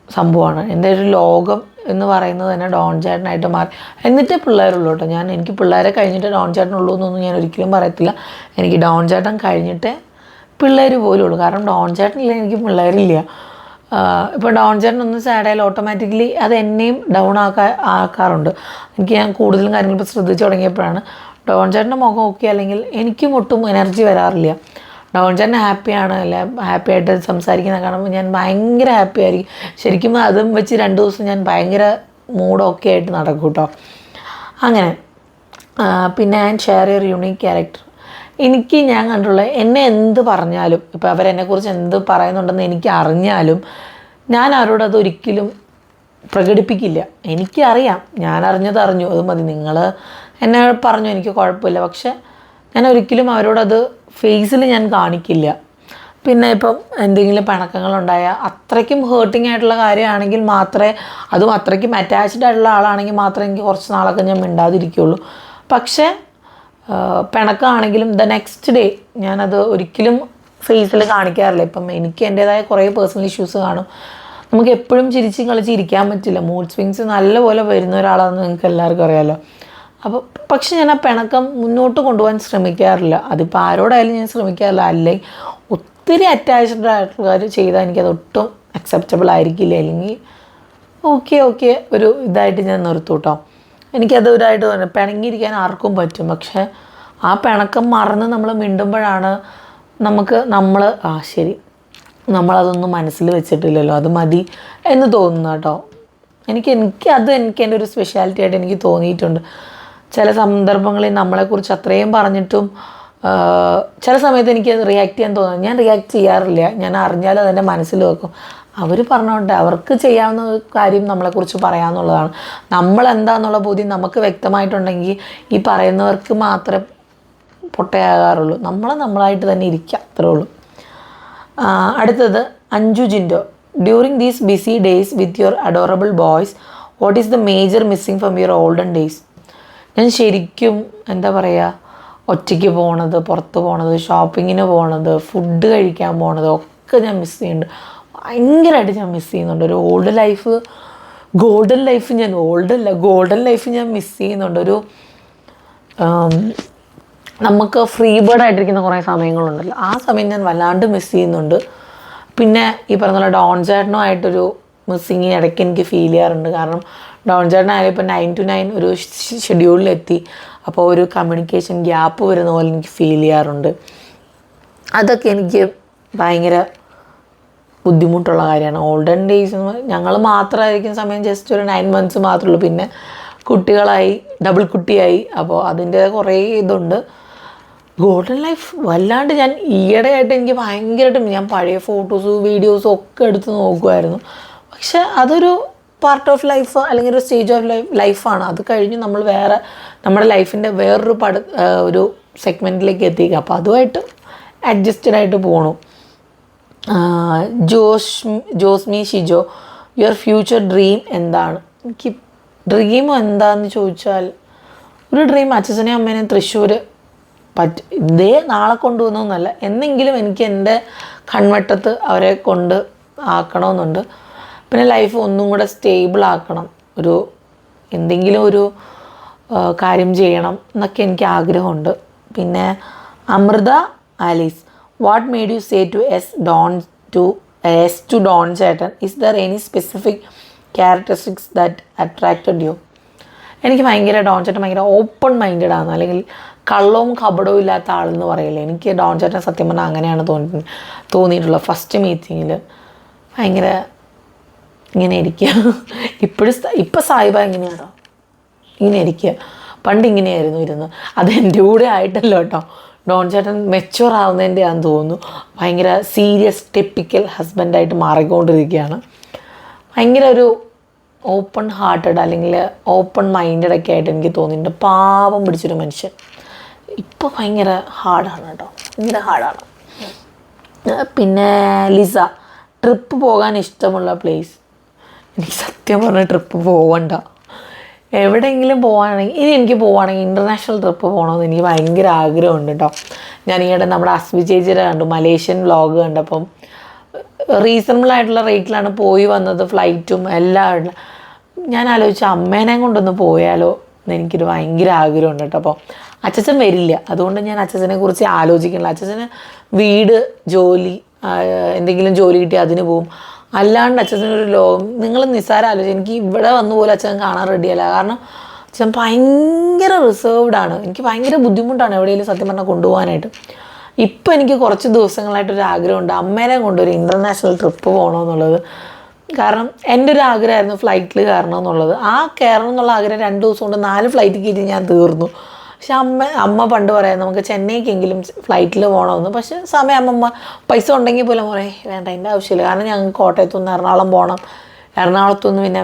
സംഭവമാണ്. എൻ്റെ ഒരു ലോകം എന്ന് പറയുന്നത് തന്നെ ഡോൺ ചേട്ടനായിട്ട് മാറി. എന്നിട്ടേ പിള്ളേരുള്ളൂ കേട്ടോ. എനിക്ക് പിള്ളേരെ കഴിഞ്ഞിട്ട് ഡോൺ ചേട്ടനുള്ളൂ എന്നൊന്നും ഞാൻ ഒരിക്കലും പറയത്തില്ല. എനിക്ക് ഡോൺ ചേട്ടൻ കഴിഞ്ഞിട്ടേ പിള്ളേർ പോലും ഉള്ളൂ. കാരണം ഡോൺ ചേട്ടനില്ല എനിക്ക് പിള്ളേരില്ല. ഇപ്പോൾ ഡോൺ ചേട്ടൻ ഒന്ന് സാഡായാൽ ഓട്ടോമാറ്റിക്കലി അത് എന്നെയും ഡൗൺ ആക്കാറുണ്ട്. ഞാൻ കൂടുതലും കാര്യങ്ങൾ ഇപ്പോൾ ശ്രദ്ധിച്ചു തുടങ്ങിയപ്പോഴാണ് ഡോൺ ചേട്ടൻ്റെ മുഖം ഓക്കെ അല്ലെങ്കിൽ എനിക്കും ഒട്ടും എനർജി വരാറില്ല. ഡോൺ ചേട്ടൻ ഹാപ്പിയാണ്, അല്ലെ ഹാപ്പി ആയിട്ട് സംസാരിക്കുന്ന കാണുമ്പോൾ ഞാൻ ഭയങ്കര ഹാപ്പി ആയിരിക്കും. ശരിക്കും അതും വെച്ച് 2 ദിവസം ഞാൻ ഭയങ്കര മൂഡൊക്കെ ആയിട്ട് നടക്കും കേട്ടോ. അങ്ങനെ പിന്നെ ഞാൻ ഷെയർ ചെയ്യൊരു യൂണിക് ക്യാരക്ടർ, എനിക്ക് ഞാൻ കണ്ടുള്ള എന്നെ എന്ത് പറഞ്ഞാലും, ഇപ്പോൾ അവരെന്നെക്കുറിച്ച് എന്ത് പറയുന്നുണ്ടെന്ന് എനിക്ക് അറിഞ്ഞാലും ഞാൻ അവരോട് അതൊരിക്കലും പ്രകടിപ്പിക്കില്ല. എനിക്കറിയാം, ഞാൻ അറിഞ്ഞത് അറിഞ്ഞു, അത് മതി. നിങ്ങൾ എന്നെ പറഞ്ഞു, എനിക്ക് കുഴപ്പമില്ല. പക്ഷെ ഞാൻ ഒരിക്കലും അവരോടത് ഫേസിൽ ഞാൻ കാണിക്കില്ല. പിന്നെ ഇപ്പം എന്തെങ്കിലും പിണക്കങ്ങളുണ്ടായാൽ അത്രയ്ക്കും ഹേർട്ടിങ് ആയിട്ടുള്ള കാര്യമാണെങ്കിൽ മാത്രമേ, അതും അത്രയ്ക്കും അറ്റാച്ച്ഡ് ആയിട്ടുള്ള ആളാണെങ്കിൽ മാത്രമേ എനിക്ക് കുറച്ച് നാളൊക്കെ ഞാൻ മിണ്ടാതിരിക്കുകയുള്ളൂ. പക്ഷേ പിണക്കമാണെങ്കിലും നെക്സ്റ്റ് ഡേ ഞാനത് ഒരിക്കലും ഫേസിൽ കാണിക്കാറില്ല. ഇപ്പം എനിക്ക് എൻ്റേതായ കുറേ പേഴ്സണൽ ഇഷ്യൂസ് കാണും. നമുക്ക് എപ്പോഴും ചിരിച്ച് കളിച്ച് ഇരിക്കാൻ പറ്റില്ല. മൂഡ് സ്വിങ്സ് നല്ലപോലെ വരുന്ന ഒരാളാണെന്ന് നിങ്ങൾക്ക് എല്ലാവർക്കും അറിയാമല്ലോ. അപ്പോൾ പക്ഷെ ഞാൻ ആ പിണക്കം മുന്നോട്ട് കൊണ്ടുപോകാൻ ശ്രമിക്കാറില്ല. അതിപ്പോൾ ആരോടായാലും ഞാൻ ശ്രമിക്കാറില്ല. അല്ലെങ്കിൽ ഒത്തിരി അറ്റാച്ച്ഡ് ആയിട്ടുള്ള കാര്യം ചെയ്താൽ എനിക്കത് ഒട്ടും അക്സെപ്റ്റബിൾ ആയിരിക്കില്ല. അല്ലെങ്കിൽ ഓക്കെ ഒരു ഇതായിട്ട് ഞാൻ നിർത്തും കേട്ടോ. എനിക്കത് ഒരായിട്ട് തന്നെ പിണങ്ങിയിരിക്കാൻ ആർക്കും പറ്റും. പക്ഷേ ആ പിണക്കം മറന്ന് നമ്മൾ മിണ്ടുമ്പോഴാണ് നമ്മൾ ശരി, നമ്മളതൊന്നും മനസ്സിൽ വെച്ചിട്ടില്ലല്ലോ, അത് മതി എന്ന് തോന്നുന്നു കേട്ടോ. എനിക്ക് എൻ്റെ ഒരു സ്പെഷ്യാലിറ്റി ആയിട്ട് എനിക്ക് തോന്നിയിട്ടുണ്ട്. ചില സന്ദർഭങ്ങളിൽ നമ്മളെക്കുറിച്ച് അത്രയും പറഞ്ഞിട്ടും ചില സമയത്ത് എനിക്ക് റിയാക്ട് ചെയ്യാൻ തോന്നുന്നു. ഞാൻ റിയാക്ട് ചെയ്യാറില്ല. ഞാൻ അറിഞ്ഞാലും അതെൻ്റെ മനസ്സിൽ വെക്കും. അവർ പറഞ്ഞോട്ടെ, അവർക്ക് ചെയ്യാവുന്ന കാര്യം നമ്മളെക്കുറിച്ച് പറയാമെന്നുള്ളതാണ്. നമ്മളെന്താന്നുള്ള ബോധ്യം നമുക്ക് വ്യക്തമായിട്ടുണ്ടെങ്കിൽ ഈ പറയുന്നവർക്ക് മാത്രമേ പൊട്ടയാകാറുള്ളൂ. നമ്മളായിട്ട് തന്നെ ഇരിക്കുക, അത്രേ ഉള്ളൂ. അടുത്തത് അഞ്ജു ജിൻഡോ. During these busy days with your adorable boys, what is the major missing from your olden days? ഞാൻ ശരിക്കും എന്താ പറയുക, ഒറ്റയ്ക്ക് പോണത്, പുറത്ത് പോണത്, ഷോപ്പിങ്ങിന് പോണത്, ഫുഡ് കഴിക്കാൻ പോണത് ഒക്കെ ഞാൻ മിസ് ചെയ്യുന്നുണ്ട്. ഭയങ്കരമായിട്ട് ഞാൻ മിസ് ചെയ്യുന്നുണ്ട്. ഒരു ഗോൾഡൻ ലൈഫ് ഞാൻ മിസ് ചെയ്യുന്നുണ്ട്. നമുക്ക് ഫ്രീ ബേർഡ് ആയിട്ടിരിക്കുന്ന കുറേ സമയങ്ങളുണ്ടല്ലോ, ആ സമയം ഞാൻ വല്ലാണ്ട് മിസ് ചെയ്യുന്നുണ്ട്. പിന്നെ ഈ പറഞ്ഞ പോലെ ഡോൺ ചേട്ടനുമായിട്ടൊരു മിസ്സിങ് ഇടയ്ക്ക് എനിക്ക് ഫീൽ ചെയ്യാറുണ്ട്. കാരണം ഡോൺ ചേട്ടനായാലും ഇപ്പോൾ 9 to 9 ഒരു ഷെഡ്യൂളിലെത്തി. അപ്പോൾ ഒരു കമ്മ്യൂണിക്കേഷൻ ഗ്യാപ്പ് വരുന്ന പോലെ എനിക്ക് ഫീൽ ചെയ്യാറുണ്ട്. അതൊക്കെ എനിക്ക് ഭയങ്കര ബുദ്ധിമുട്ടുള്ള കാര്യമാണ്. ഓൾഡൻ ഡേയ്സ് ഞങ്ങൾ മാത്രമായിരിക്കും സമയം ജസ്റ്റ് ഒരു 9 months മാത്രമേ ഉള്ളൂ. പിന്നെ കുട്ടികളായി, ഡബിൾ കുട്ടിയായി. അപ്പോൾ അതിൻ്റെ കുറേ ഇതുണ്ട്. ഗോൾഡൻ ലൈഫ് വല്ലാണ്ട് ഞാൻ ഈയിടെയായിട്ട് എനിക്ക് ഭയങ്കരമായിട്ടും ഞാൻ പഴയ ഫോട്ടോസും വീഡിയോസും ഒക്കെ എടുത്ത് നോക്കുമായിരുന്നു. പക്ഷെ അതൊരു പാർട്ട് ഓഫ് ലൈഫ്, അല്ലെങ്കിൽ ഒരു സ്റ്റേജ് ഓഫ് ലൈഫാണ്. അത് കഴിഞ്ഞ് നമ്മൾ വേറെ നമ്മുടെ ലൈഫിൻ്റെ വേറൊരു ഒരു സെഗ്മെൻറ്റിലേക്ക് എത്തിക്കുക. അപ്പോൾ അതുമായിട്ട് അഡ്ജസ്റ്റഡ് ആയിട്ട് പോകണം. Josmi Shijo, your future dream എന്താണ്? എനിക്ക് ഡ്രീം എന്താണെന്ന് ചോദിച്ചാൽ, ഒരു ഡ്രീം അച്ഛനെയും അമ്മേനെയും തൃശ്ശൂർ നാളെ കൊണ്ടുവന്നൊന്നുമല്ല, എന്നെങ്കിലും എനിക്ക് എൻ്റെ കൺവട്ടത്ത് അവരെ കൊണ്ട് ആക്കണമെന്നുണ്ട്. പിന്നെ ലൈഫ് ഒന്നും കൂടെ സ്റ്റേബിൾ ആക്കണം, എന്തെങ്കിലും ഒരു കാര്യം ചെയ്യണം എന്നൊക്കെ എനിക്ക് ആഗ്രഹമുണ്ട്. പിന്നെ Amrita Alice, what made you say to to Don ചേട്ടൻ? Is there any specific characteristics that attracted you? എനിക്ക് ഡോൺ ചേട്ടൻ ഭയങ്കര ഓപ്പൺ മൈൻഡഡ് ആണ്, അല്ലെങ്കിൽ കള്ളവും കപടവും ഇല്ലാത്ത ആളെന്ന് പറയില്ല. എനിക്ക് ഡോൺ ചേട്ടൻ സത്യം പറഞ്ഞാൽ അങ്ങനെയാണ് തോന്നിയിട്ടുള്ളത്. ഫസ്റ്റ് മീറ്റിങ്ങിൽ ഭയങ്കര ഇങ്ങനെ ഇരിക്കുക. ഇപ്പം സായിബ എങ്ങനെയാണോ ഇങ്ങനെ ഇരിക്കുക, പണ്ട് ഇങ്ങനെയായിരുന്നു ഇരുന്ന്. അതെൻ്റെ കൂടെ ആയിട്ടല്ലോ കേട്ടോ. ഡോൺ ചേട്ടൻ മെച്യൂർ ആവുന്നതിൻ്റെ ആണെന്ന് തോന്നുന്നു. ഭയങ്കര സീരിയസ് ടിപ്പിക്കൽ ഹസ്ബൻഡായിട്ട് മാറിക്കൊണ്ടിരിക്കുകയാണ്. ഭയങ്കര ഒരു ഓപ്പൺ ഹാർട്ടഡ് അല്ലെങ്കിൽ ഓപ്പൺ മൈൻഡഡ് ഒക്കെ ആയിട്ട് എനിക്ക് തോന്നിയിട്ടുണ്ട്. പാവം പിടിച്ചൊരു മനുഷ്യൻ. ഇപ്പോൾ ഭയങ്കര ഹാർഡാണ് കേട്ടോ, ഭയങ്കര ഹാർഡാണ്. പിന്നെ ലിസ, ട്രിപ്പ് പോകാൻ ഇഷ്ടമുള്ള പ്ലേസ്? എനിക്ക് സത്യം പറഞ്ഞാൽ ട്രിപ്പ് പോകണ്ട. എവിടെയെങ്കിലും എനിക്ക് പോവുകയാണെങ്കിൽ ഇൻ്റർനാഷണൽ ട്രിപ്പ് പോകണമെന്ന് എനിക്ക് ഭയങ്കര ആഗ്രഹമുണ്ട് കേട്ടോ. ഞാൻ ഈയിടെ നമ്മുടെ അസ്വി ചേച്ചിയുടെ കണ്ടു, മലേഷ്യൻ വ്ളോഗ് കണ്ടപ്പം റീസണബിൾ ആയിട്ടുള്ള റേറ്റിലാണ് പോയി വന്നത്, ഫ്ലൈറ്റും എല്ലാം. ഞാൻ ആലോചിച്ചു അമ്മേനെ കൊണ്ടൊന്ന് പോയാലോ എന്ന് എനിക്കൊരു ഭയങ്കര ആഗ്രഹമുണ്ട് കേട്ടോ. അപ്പോൾ അച്ഛൻ വരില്ല, അതുകൊണ്ട് ഞാൻ അച്ഛനെ കുറിച്ച് ആലോചിക്കണില്ല. അച്ഛന് വീട്, ജോലി, എന്തെങ്കിലും ജോലി കിട്ടി അതിന് പോവും. അല്ലാണ്ട് അച്ഛനൊരു ലോകം നിങ്ങൾ നിസ്സാരം ആലോചിച്ച് എനിക്ക് ഇവിടെ വന്നു പോലും അച്ഛൻ കാണാൻ റെഡിയല്ല. കാരണം അച്ഛൻ ഭയങ്കര റിസർവ്ഡാണ്. എനിക്ക് ഭയങ്കര ബുദ്ധിമുട്ടാണ് എവിടെയെങ്കിലും സത്യം പറഞ്ഞാൽ കൊണ്ടുപോകാനായിട്ട്. ഇപ്പം എനിക്ക് കുറച്ച് ദിവസങ്ങളായിട്ടൊരു ആഗ്രഹമുണ്ട് അമ്മേനെ കൊണ്ടൊരു ഇൻ്റർനാഷണൽ ട്രിപ്പ് പോകണമെന്നുള്ളത്. കാരണം എൻ്റെ ഒരു ആഗ്രഹമായിരുന്നു ഫ്ലൈറ്റിൽ കയറണം എന്നുള്ളത്. കയറണം എന്നുള്ള ആഗ്രഹം 2 ദിവസം കൊണ്ട് 4 ഫ്ലൈറ്റ് കയറ്റി ഞാൻ തീർന്നു. പക്ഷെ അമ്മ പണ്ട് പറയാം നമുക്ക് ചെന്നൈക്കെങ്കിലും ഫ്ലൈറ്റിൽ പോകണമെന്ന്. പക്ഷെ സമയം അമ്മ പൈസ ഉണ്ടെങ്കിൽ പോലും പറയും വേണ്ട, എൻ്റെ ആവശ്യമില്ല. കാരണം ഞങ്ങൾക്ക് കോട്ടയത്തുനിന്ന് എറണാകുളം പോകണം, എറണാകുളത്തുനിന്ന് പിന്നെ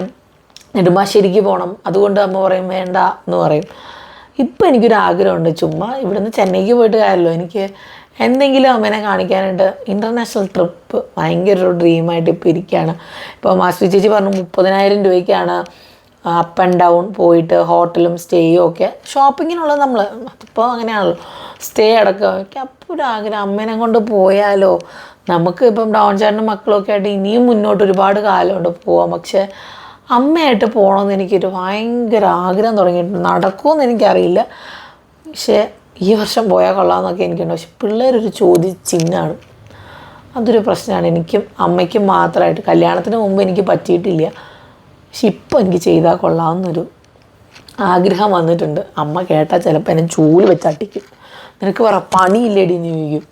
നെടുമ്പാശ്ശേരിക്ക് പോകണം. അതുകൊണ്ട് അമ്മ പറയും വേണ്ട എന്ന് പറയും. ഇപ്പം എനിക്കൊരു ആഗ്രഹമുണ്ട്, ചുമ്മാ ഇവിടുന്ന് ചെന്നൈക്ക് പോയിട്ട് കാര്യമല്ലോ, എനിക്ക് എന്തെങ്കിലും അമ്മേനെ കാണിക്കാനായിട്ട് ഇൻ്റർനാഷണൽ ട്രിപ്പ് ഭയങ്കര ഒരു ഡ്രീമായിട്ട് ഇപ്പോൾ ഇരിക്കുകയാണ്. ഇപ്പോൾ മാസ്റ്റർ ചേച്ചി പറഞ്ഞു 30,000 രൂപയ്ക്കാണ് അപ്പ് ആൻഡ് ഡൗൺ പോയിട്ട് ഹോട്ടലും സ്റ്റേയും ഒക്കെ. ഷോപ്പിങ്ങിനുള്ളത് നമ്മൾ അതിപ്പോൾ അങ്ങനെയാണല്ലോ, സ്റ്റേ അടക്കം. എനിക്ക് അപ്പോൾ ഒരു ആഗ്രഹം അമ്മേനെ കൊണ്ട് പോയാലോ. നമുക്ക് ഇപ്പം ഡോൺ ചേട്ടനും മക്കളൊക്കെ ആയിട്ട് ഇനിയും മുന്നോട്ട് ഒരുപാട് കാലമുണ്ട് പോവാം. പക്ഷേ അമ്മയായിട്ട് പോകണമെന്ന് എനിക്കൊരു ഭയങ്കര ആഗ്രഹം തുടങ്ങിയിട്ടുണ്ട്. നടക്കുമെന്ന് എനിക്കറിയില്ല, പക്ഷേ ഈ വർഷം പോയാൽ കൊള്ളാമെന്നൊക്കെ എനിക്കുണ്ട്. പക്ഷെ പിള്ളേരൊരു ചോദ്യചിഹ്നമാണ്, അതൊരു പ്രശ്നമാണ്. എനിക്കും അമ്മയ്ക്കും മാത്രമായിട്ട് കല്യാണത്തിന് മുമ്പ് എനിക്ക് പറ്റിയിട്ടില്ല. പക്ഷെ ഇപ്പോൾ എനിക്ക് ചെയ്താൽ കൊള്ളാമെന്നൊരു ആഗ്രഹം വന്നിട്ടുണ്ട്. അമ്മ കേട്ടാൽ ചിലപ്പോൾ എന്നെ ചൂല് വെച്ചട്ടിക്കും. നിനക്ക് പറ പണിയില്ലേടി എന്ന് ചോദിക്കും.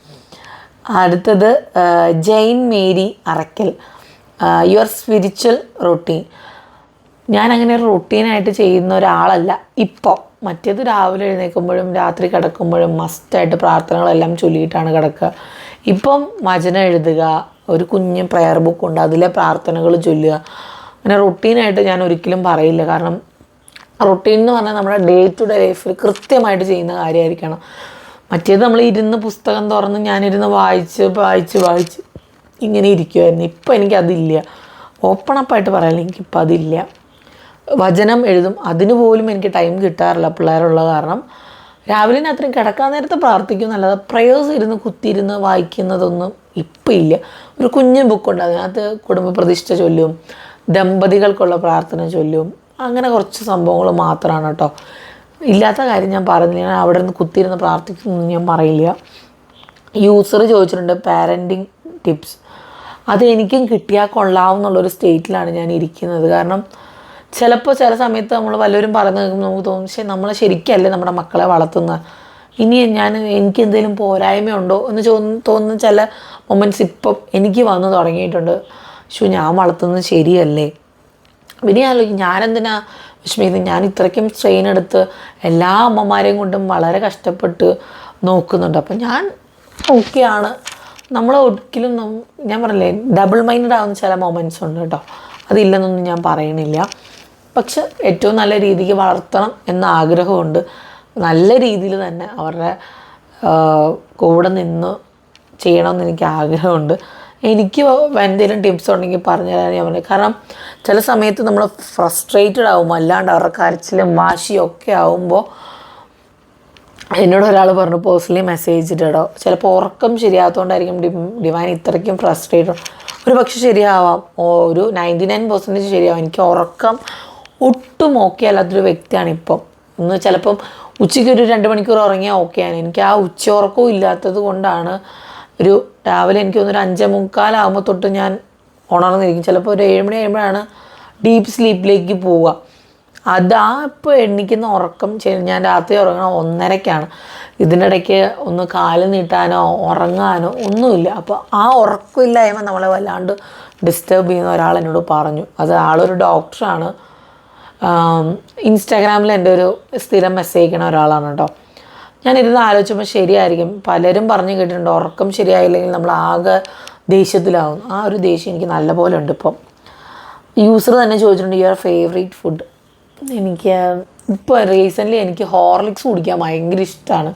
അടുത്തത് Jain Mary Arakkal, your spiritual routine. ഞാനങ്ങനെ ഒരു റൊട്ടീനായിട്ട് ചെയ്യുന്ന ഒരാളല്ല ഇപ്പോൾ. മറ്റേത് രാവിലെ എഴുന്നേൽക്കുമ്പോഴും രാത്രി കിടക്കുമ്പോഴും മസ്റ്റായിട്ട് പ്രാർത്ഥനകളെല്ലാം ചൊല്ലിയിട്ടാണ് കിടക്കുക. ഇപ്പം വചനം എഴുതുക, ഒരു കുഞ്ഞ് പ്രെയർ ബുക്കുണ്ട്, അതിലെ പ്രാർത്ഥനകൾ ചൊല്ലുക. അങ്ങനെ റൊട്ടീനായിട്ട് ഞാൻ ഒരിക്കലും പറയില്ല. കാരണം റൊട്ടീൻ എന്ന് പറഞ്ഞാൽ നമ്മുടെ ഡേ ടു ഡേ ലൈഫിൽ കൃത്യമായിട്ട് ചെയ്യുന്ന കാര്യമായിരിക്കണം. മറ്റേത് നമ്മൾ ഇരുന്ന് പുസ്തകം തുറന്ന് ഞാനിരുന്ന് വായിച്ച് ഇങ്ങനെ ഇരിക്കുമായിരുന്നു. ഇപ്പം എനിക്കതില്ല. ഓപ്പണപ്പായിട്ട് പറയാനില്ല, എനിക്കിപ്പോൾ അതില്ല. വചനം എഴുതും, അതിന് പോലും എനിക്ക് ടൈം കിട്ടാറില്ല പിള്ളേരുള്ള കാരണം. രാവിലെ രാത്രി കിടക്കാൻ നേരത്തെ പ്രാർത്ഥിക്കും എന്നല്ലാതെ പ്രേയേഴ്സ് കുത്തിയിരുന്ന് വായിക്കുന്നതൊന്നും ഇപ്പം ഇല്ല. ഒരു കുഞ്ഞു ബുക്കുണ്ട്, അതിനകത്ത് കുടുംബ പ്രതിഷ്ഠ ചൊല്ലും, ദമ്പതികൾക്കുള്ള പ്രാർത്ഥന ചൊല്ലും, അങ്ങനെ കുറച്ച് സംഭവങ്ങൾ മാത്രമാണ് കേട്ടോ. ഇല്ലാത്ത കാര്യം ഞാൻ പറഞ്ഞില്ല. ഞാൻ അവിടെ നിന്ന് കുത്തിയിരുന്ന് പ്രാർത്ഥിക്കുന്നൊന്നും ഞാൻ പറയില്ല. യൂസർ ചോദിച്ചിട്ടുണ്ട് പാരൻറ്റിങ് ടിപ്സ്. അത് എനിക്കും കിട്ടിയാൽ കൊള്ളാവുന്നുള്ളൊരു സ്റ്റേറ്റിലാണ് ഞാൻ ഇരിക്കുന്നത്. കാരണം ചിലപ്പോൾ ചില സമയത്ത് നമ്മൾ വല്ലവരും പറഞ്ഞു കേൾക്കുമ്പോൾ നമുക്ക് തോന്നും, പക്ഷേ നമ്മളെ ശരിക്കല്ലേ നമ്മുടെ മക്കളെ വളർത്തുന്നത്, ഇനി എനിക്ക് എന്തെങ്കിലും പോരായ്മയുണ്ടോ എന്ന് തോന്നുന്ന ചില മൊമെൻറ്റ്സ് ഇപ്പം എനിക്ക് വന്നു തുടങ്ങിയിട്ടുണ്ട്. ഞാൻ വളർത്തുന്നത് ശരിയല്ലേ. പിന്നെ ആലോചിക്കും, ഞാനെന്തിനാ വിഷമിക്കുന്നത്, ഞാൻ ഇത്രയ്ക്കും സ്ട്രെയിൻ എടുത്ത് എല്ലാ അമ്മമാരെയും കൊണ്ടും വളരെ കഷ്ടപ്പെട്ട് നോക്കുന്നുണ്ട്. അപ്പം ഞാൻ ഓക്കെയാണ്. നമ്മൾ ഒരിക്കലും ഞാൻ പറഞ്ഞില്ലേ ഡബിൾ മൈൻഡഡ് ആവുന്ന ചില മൊമെൻറ്റ്സ് ഉണ്ട് കേട്ടോ, അതില്ലെന്നൊന്നും ഞാൻ പറയണില്ല. പക്ഷെ ഏറ്റവും നല്ല രീതിക്ക് വളർത്തണം എന്ന ആഗ്രഹമുണ്ട്. നല്ല രീതിയിൽ തന്നെ അവരുടെ കൂടെ നിന്ന് ചെയ്യണമെന്ന് എനിക്ക് ആഗ്രഹമുണ്ട്. എനിക്ക് എന്തെങ്കിലും ടിപ്സ് ഉണ്ടെങ്കിൽ പറഞ്ഞു തരാൻ ഞാൻ പറഞ്ഞു. കാരണം ചില സമയത്ത് നമ്മൾ ഫ്രസ്ട്രേറ്റഡ് ആകുമ്പോൾ, അല്ലാണ്ട് അവരുടെ കരച്ചിലും വാശിയും ഒക്കെ ആകുമ്പോൾ, എന്നോട് ഒരാൾ പറഞ്ഞു പേഴ്സണലി മെസ്സേജ് ഇട്ടോ, ചിലപ്പോൾ ഉറക്കം ശരിയാകാത്തതുകൊണ്ടായിരിക്കും ഡിവൈൻ ഇത്രയ്ക്കും ഫ്രസ്ട്രേറ്റഡ്. ഒരു പക്ഷെ ശരിയാവാം, ഒരു 99% ശരിയാവാം. എനിക്ക് ഉറക്കം ഒട്ടും ഓക്കെ അല്ലാത്തൊരു വ്യക്തിയാണ് ഇപ്പം. ചിലപ്പം ഉച്ചയ്ക്ക് ഒരു 2 മണിക്കൂർ ഉറങ്ങിയാൽ ഓക്കെയാണ്. എനിക്ക് ആ ഉച്ച ഉറക്കവും ഇല്ലാത്തത് കൊണ്ടാണ് ഒരു രാവിലെ എനിക്ക് തോന്നുന്നു 5:45 തൊട്ട് ഞാൻ ഉണർന്നിരിക്കും. ചിലപ്പോൾ ഒരു 7 മണി കഴിയുമ്പോഴാണ് ഡീപ്പ് സ്ലീപ്പിലേക്ക് പോവുക. ഇപ്പോൾ എണ്ണിക്കുന്ന ഉറക്കം ഞാൻ രാത്രി ഉറങ്ങണം 1:30-ക്കാണ്. ഇതിനിടയ്ക്ക് ഒന്ന് കാല് നീട്ടാനോ ഉറങ്ങാനോ ഒന്നുമില്ല. അപ്പോൾ ആ ഉറക്കമില്ലായ്മ നമ്മളെ വല്ലാണ്ട് ഡിസ്റ്റർബ് ചെയ്യുന്ന ഒരാൾ എന്നോട് പറഞ്ഞു. അത് ആളൊരു ഡോക്ടറാണ്. ഇൻസ്റ്റാഗ്രാമിൽ എൻ്റെ ഒരു സ്ഥിരം മെസ്സേജ് അയക്കണ ഒരാളാണ് കേട്ടോ. ഞാനിരുന്ന് ആലോചിച്ചപ്പോൾ ശരിയായിരിക്കും. പലരും പറഞ്ഞു കേട്ടിട്ടുണ്ട് ഉറക്കം ശരിയായില്ലെങ്കിൽ നമ്മൾ ആകെ ദേഷ്യത്തിലാവും. ആ ഒരു ദേഷ്യം എനിക്ക് നല്ലപോലെ ഉണ്ട് ഇപ്പം. യൂസർ തന്നെ ചോദിച്ചിട്ടുണ്ട് യുവർ ഫേവറേറ്റ് ഫുഡ്. എനിക്ക് ഇപ്പോൾ റീസെൻ്റ്ലി എനിക്ക് ഹോർലിക്സ് കുടിക്കാൻ ഭയങ്കര ഇഷ്ടമാണ്.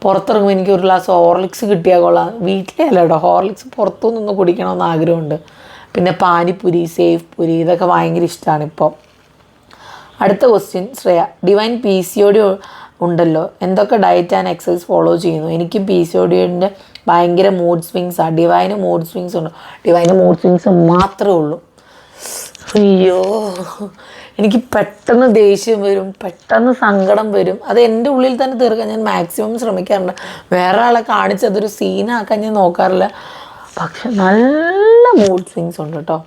പുറത്തിറങ്ങുമ്പോൾ എനിക്ക് ഒരു ഗ്ലാസ് ഹോർലിക്സ് കിട്ടിയാൽ കൊള്ളാം. വീട്ടിലേ അല്ല കേട്ടോ, ഹോർലിക്സ് പുറത്തുനിന്നൊന്ന് കുടിക്കണമെന്ന് ആഗ്രഹമുണ്ട്. പിന്നെ പാനിപ്പൂരി, സേഫ് പൂരി, ഇതൊക്കെ ഭയങ്കര ഇഷ്ടമാണ് ഇപ്പോൾ. അടുത്ത ക്വസ്റ്റ്യൻ ശ്രേയ, ഡിവൈൻ PCOD ഉണ്ടല്ലോ, എന്തൊക്കെ ഡയറ്റ് ആൻഡ് എക്സസൈസ് ഫോളോ ചെയ്യുന്നു? എനിക്ക് PCODൻ്റെ ഭയങ്കര മൂഡ് സ്വിങ്സാണ്. ഡിവൈന് മൂഡ് സ്വിങ്സ് ഉണ്ടോ? ഡിവൈന് മൂഡ് സ്വിങ്സ് മാത്രമേ ഉള്ളൂ. അയ്യോ, എനിക്ക് പെട്ടെന്ന് ദേഷ്യം വരും, പെട്ടെന്ന് സങ്കടം വരും. അത് എൻ്റെ ഉള്ളിൽ തന്നെ തീർക്കാൻ ഞാൻ മാക്സിമം ശ്രമിക്കാറുണ്ട്. വേറെ ആളെ കാണിച്ച് അതൊരു സീനാക്കാൻ ഞാൻ നോക്കാറില്ല. പക്ഷെ നല്ല മൂഡ് സ്വിങ്സ് ഉണ്ട് കേട്ടോ.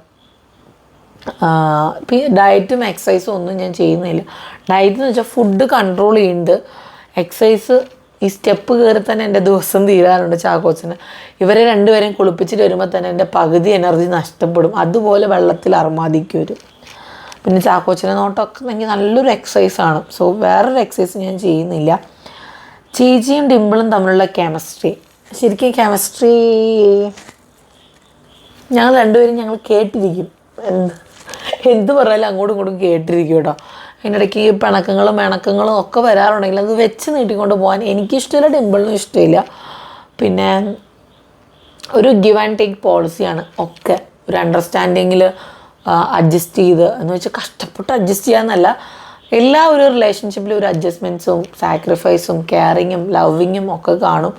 ഡയറ്റും എക്സസൈസും ഒന്നും ഞാൻ ചെയ്യുന്നില്ല. ഡയറ്റ് എന്ന് വെച്ചാൽ ഫുഡ് കൺട്രോൾ ചെയ്യുന്നുണ്ട്. എക്സസൈസ് ഈ സ്റ്റെപ്പ് കയറി തന്നെ എൻ്റെ ദിവസം തീരാറുണ്ട്. ചാക്കോച്ചന് ഇവരെ രണ്ടുപേരെയും കുളിപ്പിച്ചിട്ട് വരുമ്പോൾ തന്നെ എൻ്റെ പകുതി എനർജി നഷ്ടപ്പെടും. അതുപോലെ വെള്ളത്തിൽ അർമാദിക്ക് വരും. പിന്നെ ചാക്കോച്ചനെ നോട്ടമൊക്കെ എനിക്ക് നല്ലൊരു എക്സസൈസാണ്. സോ വേറൊരു എക്സസൈസ് ഞാൻ ചെയ്യുന്നില്ല. ചേച്ചിയും ഡിമ്പിളും തമ്മിലുള്ള കെമിസ്ട്രി, ശരിക്കും കെമിസ്ട്രി ഞങ്ങൾ രണ്ടുപേരും കേട്ടിരിക്കും. എന്ത് പറഞ്ഞാലും അങ്ങോട്ടും ഇങ്ങോട്ടും കേട്ടിരിക്കും കേട്ടോ. അതിനിടയ്ക്ക് പിണക്കങ്ങളും ഒക്കെ വരാറുണ്ടെങ്കിൽ അത് വെച്ച് നീട്ടിക്കൊണ്ട് പോകാൻ എനിക്കിഷ്ടമില്ല, ഡിമ്പിളിനും ഇഷ്ടമില്ല. പിന്നെ ഒരു ഗിവ് ആൻഡ് ടേക്ക് പോളിസിയാണ് ഒക്കെ. ഒരു അണ്ടർസ്റ്റാൻഡിങ്ങിൽ അഡ്ജസ്റ്റ് ചെയ്ത് എന്ന് വെച്ചാൽ കഷ്ടപ്പെട്ട് അഡ്ജസ്റ്റ് ചെയ്യാമെന്നല്ല, എല്ലാ ഒരു റിലേഷൻഷിപ്പിലും ഒരു അഡ്ജസ്റ്റ്മെൻറ്റ്സും സാക്രിഫൈസും കെയറിങ്ങും ലവിങ്ങും ഒക്കെ കാണും.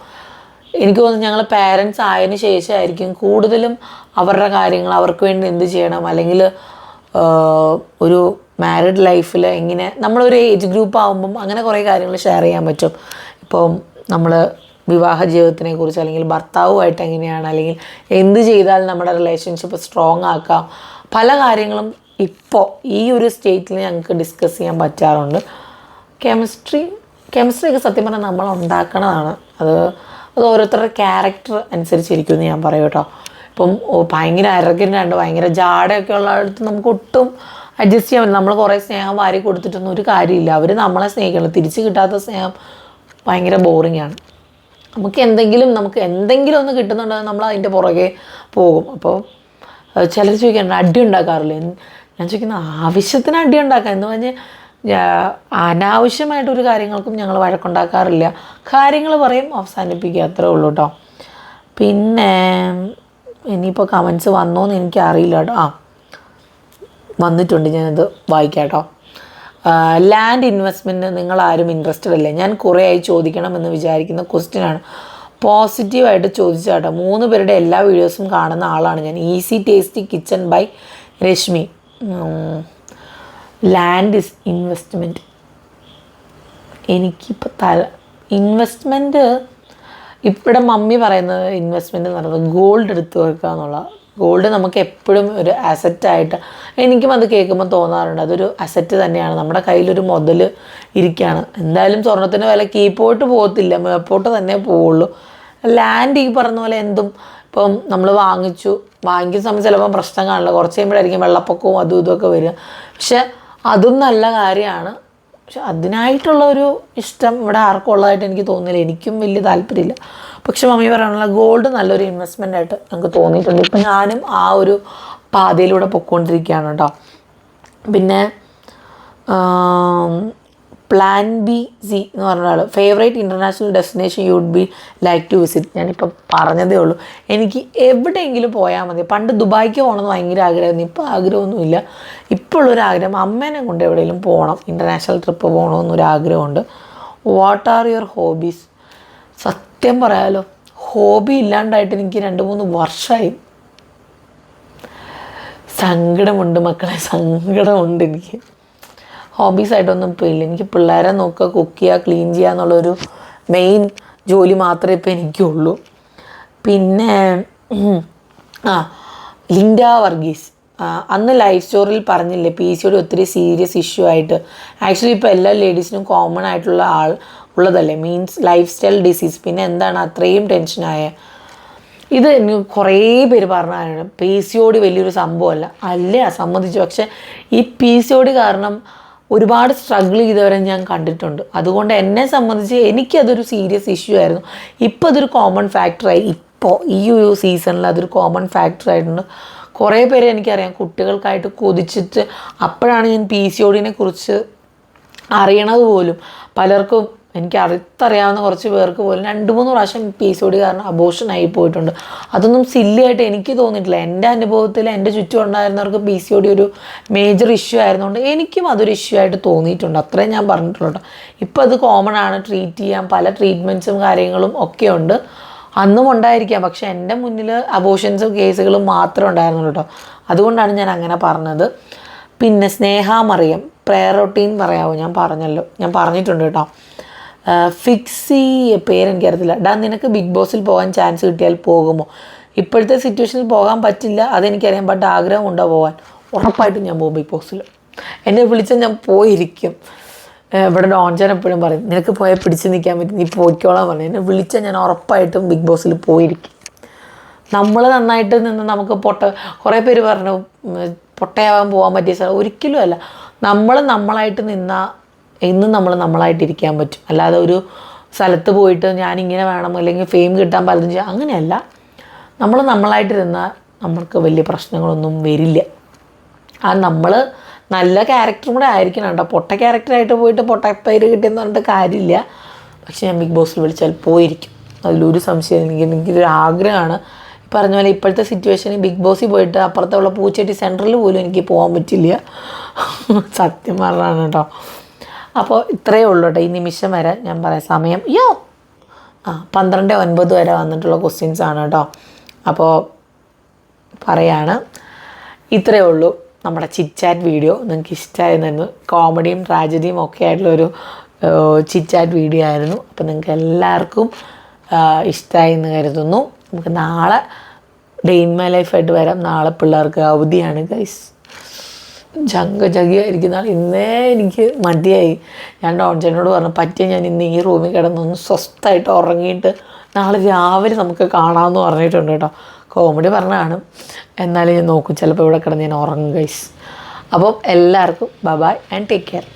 എനിക്ക് തോന്നുന്നു ഞങ്ങൾ പാരൻസ് ആയതിനു ശേഷമായിരിക്കും കൂടുതലും അവരുടെ കാര്യങ്ങൾ അവർക്ക് വേണ്ടി എന്ത് ചെയ്യണം, അല്ലെങ്കിൽ ഒരു മാരീഡ് ലൈഫിൽ എങ്ങനെ നമ്മളൊരു ഏജ് ഗ്രൂപ്പ് ആകുമ്പം അങ്ങനെ കുറേ കാര്യങ്ങൾ ഷെയർ ചെയ്യാൻ പറ്റും. ഇപ്പം നമ്മൾ വിവാഹ ജീവിതത്തിനെ കുറിച്ച്, അല്ലെങ്കിൽ ഭർത്താവുമായിട്ട് എങ്ങനെയാണ്, അല്ലെങ്കിൽ എന്ത് ചെയ്താൽ നമ്മുടെ റിലേഷൻഷിപ്പ് സ്ട്രോങ് ആക്കാം, പല കാര്യങ്ങളും ഇപ്പോൾ ഈ ഒരു സ്റ്റേറ്റിൽ ഞങ്ങൾക്ക് ഡിസ്കസ് ചെയ്യാൻ പറ്റാറുണ്ട്. കെമിസ്ട്രിയൊക്കെ സത്യം പറഞ്ഞാൽ നമ്മൾ ഉണ്ടാക്കണതാണ്. അത് ഓരോരുത്തരുടെ ക്യാരക്ടർ അനുസരിച്ചിരിക്കും എന്ന് ഞാൻ പറയും കേട്ടോ. ഇപ്പം ഭയങ്കര അരകനാണ്ട് ഭയങ്കര ജാടയൊക്കെ ഉള്ളടത്ത് നമുക്ക് ഒട്ടും അഡ്ജസ്റ്റ് ചെയ്യാൻ പറ്റില്ല. നമ്മൾ കുറേ സ്നേഹം വാരി കൊടുത്തിട്ടൊന്നും ഒരു കാര്യമില്ല. അവർ നമ്മളെ സ്നേഹിക്കണം. തിരിച്ച് കിട്ടാത്ത സ്നേഹം ഭയങ്കര ബോറിംഗ് ആണ്. നമുക്ക് എന്തെങ്കിലും ഒന്ന് കിട്ടുന്നുണ്ടെങ്കിൽ നമ്മൾ അതിൻ്റെ പുറകെ പോകും. അപ്പോൾ ചിലർ ചോദിക്കാറുണ്ട് അടി ഉണ്ടാക്കാറില്ല. ഞാൻ ചോദിക്കുന്ന ആവശ്യത്തിന് അടി ഉണ്ടാക്കാം എന്ന് പറഞ്ഞാൽ അനാവശ്യമായിട്ടൊരു കാര്യങ്ങൾക്കും ഞങ്ങൾ വഴക്കുണ്ടാക്കാറില്ല. കാര്യങ്ങൾ പറയും, അവസാനിപ്പിക്കുക, അത്രേ ഉള്ളൂ കേട്ടോ. പിന്നെ ഇനിയിപ്പോൾ കമൻസ് വന്നോന്ന് എനിക്കറിയില്ല കേട്ടോ. വന്നിട്ടുണ്ട്, ഞാനത് വായിക്കാം കേട്ടോ. ലാൻഡ് ഇൻവെസ്റ്റ്മെൻറ്റ് നിങ്ങളാരും ഇൻട്രസ്റ്റഡ് അല്ലേ? ഞാൻ കുറേ ആയി ചോദിക്കണമെന്ന് വിചാരിക്കുന്ന ക്വസ്റ്റ്യനാണ്. പോസിറ്റീവായിട്ട് ചോദിച്ചാട്ടോ. 3 പേരുടെ എല്ലാ വീഡിയോസും കാണുന്ന ആളാണ് ഞാൻ. Easy tasty kitchen by Rashmi. Land investment എനിക്കിപ്പോൾ ഇൻവെസ്റ്റ്മെൻറ്റ് ഇവിടെ മമ്മി പറയുന്നത് ഇൻവെസ്റ്റ്മെൻറ്റ് എന്ന് പറയുന്നത് ഗോൾഡ് എടുത്ത് വെക്കുക എന്നുള്ള. ഗോൾഡ് നമുക്ക് എപ്പോഴും ഒരു അസറ്റായിട്ട് എനിക്കും അത് കേൾക്കുമ്പോൾ തോന്നാറുണ്ട്. അതൊരു അസറ്റ് തന്നെയാണ്. നമ്മുടെ കയ്യിലൊരു മുതൽ ഇരിക്കുകയാണ്. എന്തായാലും സ്വർണ്ണത്തിൻ്റെ വില കീപ്പോട്ട് പോകത്തില്ല, മേപ്പോട്ട് തന്നെ പോവുള്ളൂ. ലാൻഡ് ഈ പറഞ്ഞ പോലെ എന്തും ഇപ്പം നമ്മൾ വാങ്ങിക്കുന്ന സമയത്ത് ചിലപ്പോൾ പ്രശ്നം കാണില്ല. കുറച്ച് കഴിയുമ്പോഴായിരിക്കും വെള്ളപ്പൊക്കവും അതും ഇതൊക്കെ വരിക. പക്ഷെ അതും നല്ല കാര്യമാണ്. പക്ഷെ അതിനായിട്ടുള്ള ഒരു ഇഷ്ടം ഇവിടെ ആർക്കും ഉള്ളതായിട്ട് എനിക്ക് തോന്നുന്നില്ല. എനിക്കും വലിയ താല്പര്യമില്ല. പക്ഷെ മമ്മി പറയാനുള്ള ഗോൾഡ് നല്ലൊരു ഇൻവെസ്റ്റ്മെൻ്റ് ആയിട്ട് നമുക്ക് തോന്നിയിട്ടുണ്ട്. ഇപ്പം ഞാനും ആ ഒരു പാതയിലൂടെ പൊയ്ക്കൊണ്ടിരിക്കുകയാണ് കേട്ടോ. പിന്നെ പ്ലാൻ ബി സി എന്ന് പറഞ്ഞ ആൾ favourite international destination you would be like to visit. ഞാനിപ്പോൾ പറഞ്ഞതേ ഉള്ളൂ. എനിക്ക് എവിടെയെങ്കിലും പോയാൽ മതി. പണ്ട് ദുബായിക്ക് പോകണമെന്ന് ഭയങ്കര ആഗ്രഹമായിരുന്നു. ഇപ്പോൾ ആഗ്രഹമൊന്നുമില്ല. ഇപ്പോൾ ഉള്ളൊരാഗ്രഹം അമ്മേനെ കൊണ്ട് എവിടെയെങ്കിലും പോകണം, ഇൻ്റർനാഷണൽ ട്രിപ്പ് പോകണമെന്നൊരാഗ്രഹമുണ്ട്. What are your hobbies? സത്യം പറയാലോ, ഹോബി ഇല്ലാണ്ടായിട്ട് എനിക്ക് 2-3 വർഷമായി. സങ്കടമുണ്ട് മക്കളെ, സങ്കടമുണ്ട്. എനിക്ക് ഹോബീസായിട്ടൊന്നും ഇപ്പോൾ ഇല്ല. എനിക്ക് പിള്ളേരെ നോക്കുക, കുക്ക് ചെയ്യുക, ക്ലീൻ ചെയ്യുക എന്നുള്ളൊരു മെയിൻ ജോലി മാത്രമേ ഇപ്പോൾ എനിക്കുള്ളൂ. പിന്നെ ലിൻഡ വർഗീസ് അന്ന് ലൈഫ് സ്റ്റോറിയിൽ പറഞ്ഞില്ലേ PCOD ഒത്തിരി സീരിയസ് ഇഷ്യൂ ആയിട്ട്. ആക്ച്വലി ഇപ്പോൾ എല്ലാ ലേഡീസിനും കോമൺ ആയിട്ടുള്ള ഉള്ളതല്ലേ, മീൻസ് ലൈഫ് സ്റ്റൈൽ ഡിസീസ്. പിന്നെ എന്താണ് അത്രയും ടെൻഷനായ? ഇത് എനിക്ക് കുറേ പേര് പറഞ്ഞതാണ് PCOD വലിയൊരു സംഭവമല്ല. അല്ലേ, സമ്മതിച്ചു. പക്ഷേ ഈ PCOD കാരണം ഒരുപാട് സ്ട്രഗിൾ ചെയ്തവരെ ഞാൻ കണ്ടിട്ടുണ്ട്. അതുകൊണ്ട് എന്നെ സംബന്ധിച്ച് എനിക്കതൊരു സീരിയസ് ഇഷ്യൂ ആയിരുന്നു. ഇപ്പോൾ അതൊരു കോമൺ ഫാക്ടറായി. ഇപ്പോൾ ഈ ഒരു സീസണിൽ അതൊരു കോമൺ ഫാക്ടറായിട്ടുണ്ട്. കുറേ പേരെ എനിക്കറിയാം കുട്ടികൾക്കായിട്ട് കൊതിച്ചിട്ട്. അപ്പോഴാണ് ഞാൻ PCODനെ കുറിച്ച് അറിയണത് പോലും. പലർക്കും എനിക്ക് അടുത്തറിയാവുന്ന കുറച്ച് പേർക്ക് പോലും 2-3 പ്രാവശ്യം PCOD കാരണം അബോർഷനായി പോയിട്ടുണ്ട്. അതൊന്നും സില്ലിയായിട്ട് എനിക്ക് തോന്നിയിട്ടില്ല. എൻ്റെ അനുഭവത്തിൽ എൻ്റെ ചുറ്റും ഉണ്ടായിരുന്നവർക്ക് PCOD ഒരു മേജർ ഇഷ്യൂ ആയിരുന്നുകൊണ്ട് എനിക്കും അതൊരു ഇഷ്യൂ ആയിട്ട് തോന്നിയിട്ടുണ്ട്. അത്രയും ഞാൻ പറഞ്ഞിട്ടുള്ളൂ കേട്ടോ. ഇപ്പോൾ അത് കോമൺ ആണ്, ട്രീറ്റ് ചെയ്യാൻ പല ട്രീറ്റ്മെൻറ്റ്സും കാര്യങ്ങളും ഒക്കെ ഉണ്ട്. അന്നും ഉണ്ടായിരിക്കാം. പക്ഷേ എൻ്റെ മുന്നിൽ അബോർഷൻസും കേസുകളും മാത്രമേ ഉണ്ടായിരുന്നുള്ളൂ കേട്ടോ. അതുകൊണ്ടാണ് ഞാൻ അങ്ങനെ പറഞ്ഞത്. പിന്നെ സ്നേഹാമറിയം പ്രെയർ റൊട്ടീൻ പറയാമോ? ഞാൻ പറഞ്ഞിട്ടുണ്ട് കേട്ടോ. ഫിക്സി പേരെനിക്കറിയത്തില്ല. നിനക്ക് ബിഗ് ബോസിൽ പോകാൻ ചാൻസ് കിട്ടിയാൽ പോകുമോ? ഇപ്പോഴത്തെ സിറ്റുവേഷനിൽ പോകാൻ പറ്റില്ല, അതെനിക്കറിയാം. ബട്ട് ആഗ്രഹമുണ്ടോ പോകാൻ? ഉറപ്പായിട്ടും ഞാൻ പോകും ബിഗ് ബോസിൽ. എന്നെ വിളിച്ചാൽ ഞാൻ പോയിരിക്കും. ഇവിടെ ഡോൺചാൻ എപ്പോഴും പറയും നിനക്ക് പോയാൽ പിടിച്ച് നിൽക്കാൻ പറ്റും, നീ പോയിക്കോളാൻ പറഞ്ഞു. എന്നെ വിളിച്ചാൽ ഞാൻ ഉറപ്പായിട്ടും ബിഗ് ബോസിൽ പോയിരിക്കും. നമ്മൾ നന്നായിട്ട് നിന്ന് നമുക്ക് കുറേ പേര് പറഞ്ഞു പൊട്ടയാവാൻ പോകാൻ പറ്റിയ സ്ഥലം. ഒരിക്കലും അല്ല. നമ്മൾ നമ്മളായിട്ട് നിന്നാൽ എന്നും നമ്മൾ നമ്മളായിട്ടിരിക്കാൻ പറ്റും. അല്ലാതെ ഒരു സ്ഥലത്ത് പോയിട്ട് ഞാനിങ്ങനെ വേണം അല്ലെങ്കിൽ ഫെയിം കിട്ടാൻ പലതും ചെയ്യാം, അങ്ങനെയല്ല. നമ്മൾ നമ്മളായിട്ട് നിന്നാൽ നമ്മൾക്ക് വലിയ പ്രശ്നങ്ങളൊന്നും വരില്ല. നമ്മൾ നല്ല ക്യാരക്ടറും കൂടെ ആയിരിക്കണം കേട്ടോ. പൊട്ട ക്യാരക്ടറായിട്ട് പോയിട്ട് പൊട്ടപ്പേര് കിട്ടിയെന്ന് പറഞ്ഞിട്ട് കാര്യമില്ല. പക്ഷെ ഞാൻ ബിഗ് ബോസിൽ വിളിച്ചാൽ പോയിരിക്കും. അതിലൊരു സംശയം എനിക്കൊരു ആഗ്രഹമാണ്. പറഞ്ഞ പോലെ ഇപ്പോഴത്തെ സിറ്റുവേഷനിൽ ബിഗ് ബോസിൽ പോയിട്ട് അപ്പുറത്തുള്ള പൂച്ചട്ടി സെൻറ്ററിൽ പോലും എനിക്ക് പോകാൻ പറ്റില്ല. സത്യം പറഞ്ഞാണ് കേട്ടോ. അപ്പോൾ ഇത്രയേ ഉള്ളൂ കേട്ടോ ഈ നിമിഷം വരെ. ഞാൻ പറയാം സമയം 12:09 വരെ വന്നിട്ടുള്ള ക്വസ്റ്റ്യൻസാണ് കേട്ടോ. അപ്പോൾ പറയാണ്, ഇത്രയേ ഉള്ളൂ നമ്മുടെ ചിറ്റ് ചാറ്റ് വീഡിയോ. നിങ്ങൾക്ക് ഇഷ്ടമായിരുന്നു. കോമഡിയും ട്രാജഡിയും ഒക്കെ ആയിട്ടുള്ളൊരു ചിറ്റ് ചാറ്റ് വീഡിയോ ആയിരുന്നു. അപ്പോൾ നിങ്ങൾക്ക് എല്ലാവർക്കും ഇഷ്ടമായി എന്ന് കരുതുന്നു. നമുക്ക് നാളെ ഡേ ഇൻ മൈ ലൈഫായിട്ട് വരാം. നാളെ പിള്ളേർക്ക് അവധിയാണ് ഗൈസ്. ജഗിയായിരിക്കും നാളെ. ഇന്നേ എനിക്ക് മടിയായി. ഞാൻ ഡോൺചേട്ടനോട് പറഞ്ഞു പറ്റിയ ഞാൻ ഇന്ന് ഈ റൂമിൽ കിടന്നൊന്ന് സ്വസ്ഥമായിട്ട് ഉറങ്ങിയിട്ട് നാളെ രാവിലെ നമുക്ക് കാണാമെന്ന് പറഞ്ഞിട്ടുണ്ട് കേട്ടോ. കോമഡി പറഞ്ഞതാണ്, എന്നാലും ഞാൻ നോക്കും ചിലപ്പോൾ ഇവിടെ കിടന്ന് ഞാൻ ഉറങ്ങും ഗൈസ്. അപ്പം എല്ലാവർക്കും ബൈ ആൻഡ് ടേക്ക് കെയർ.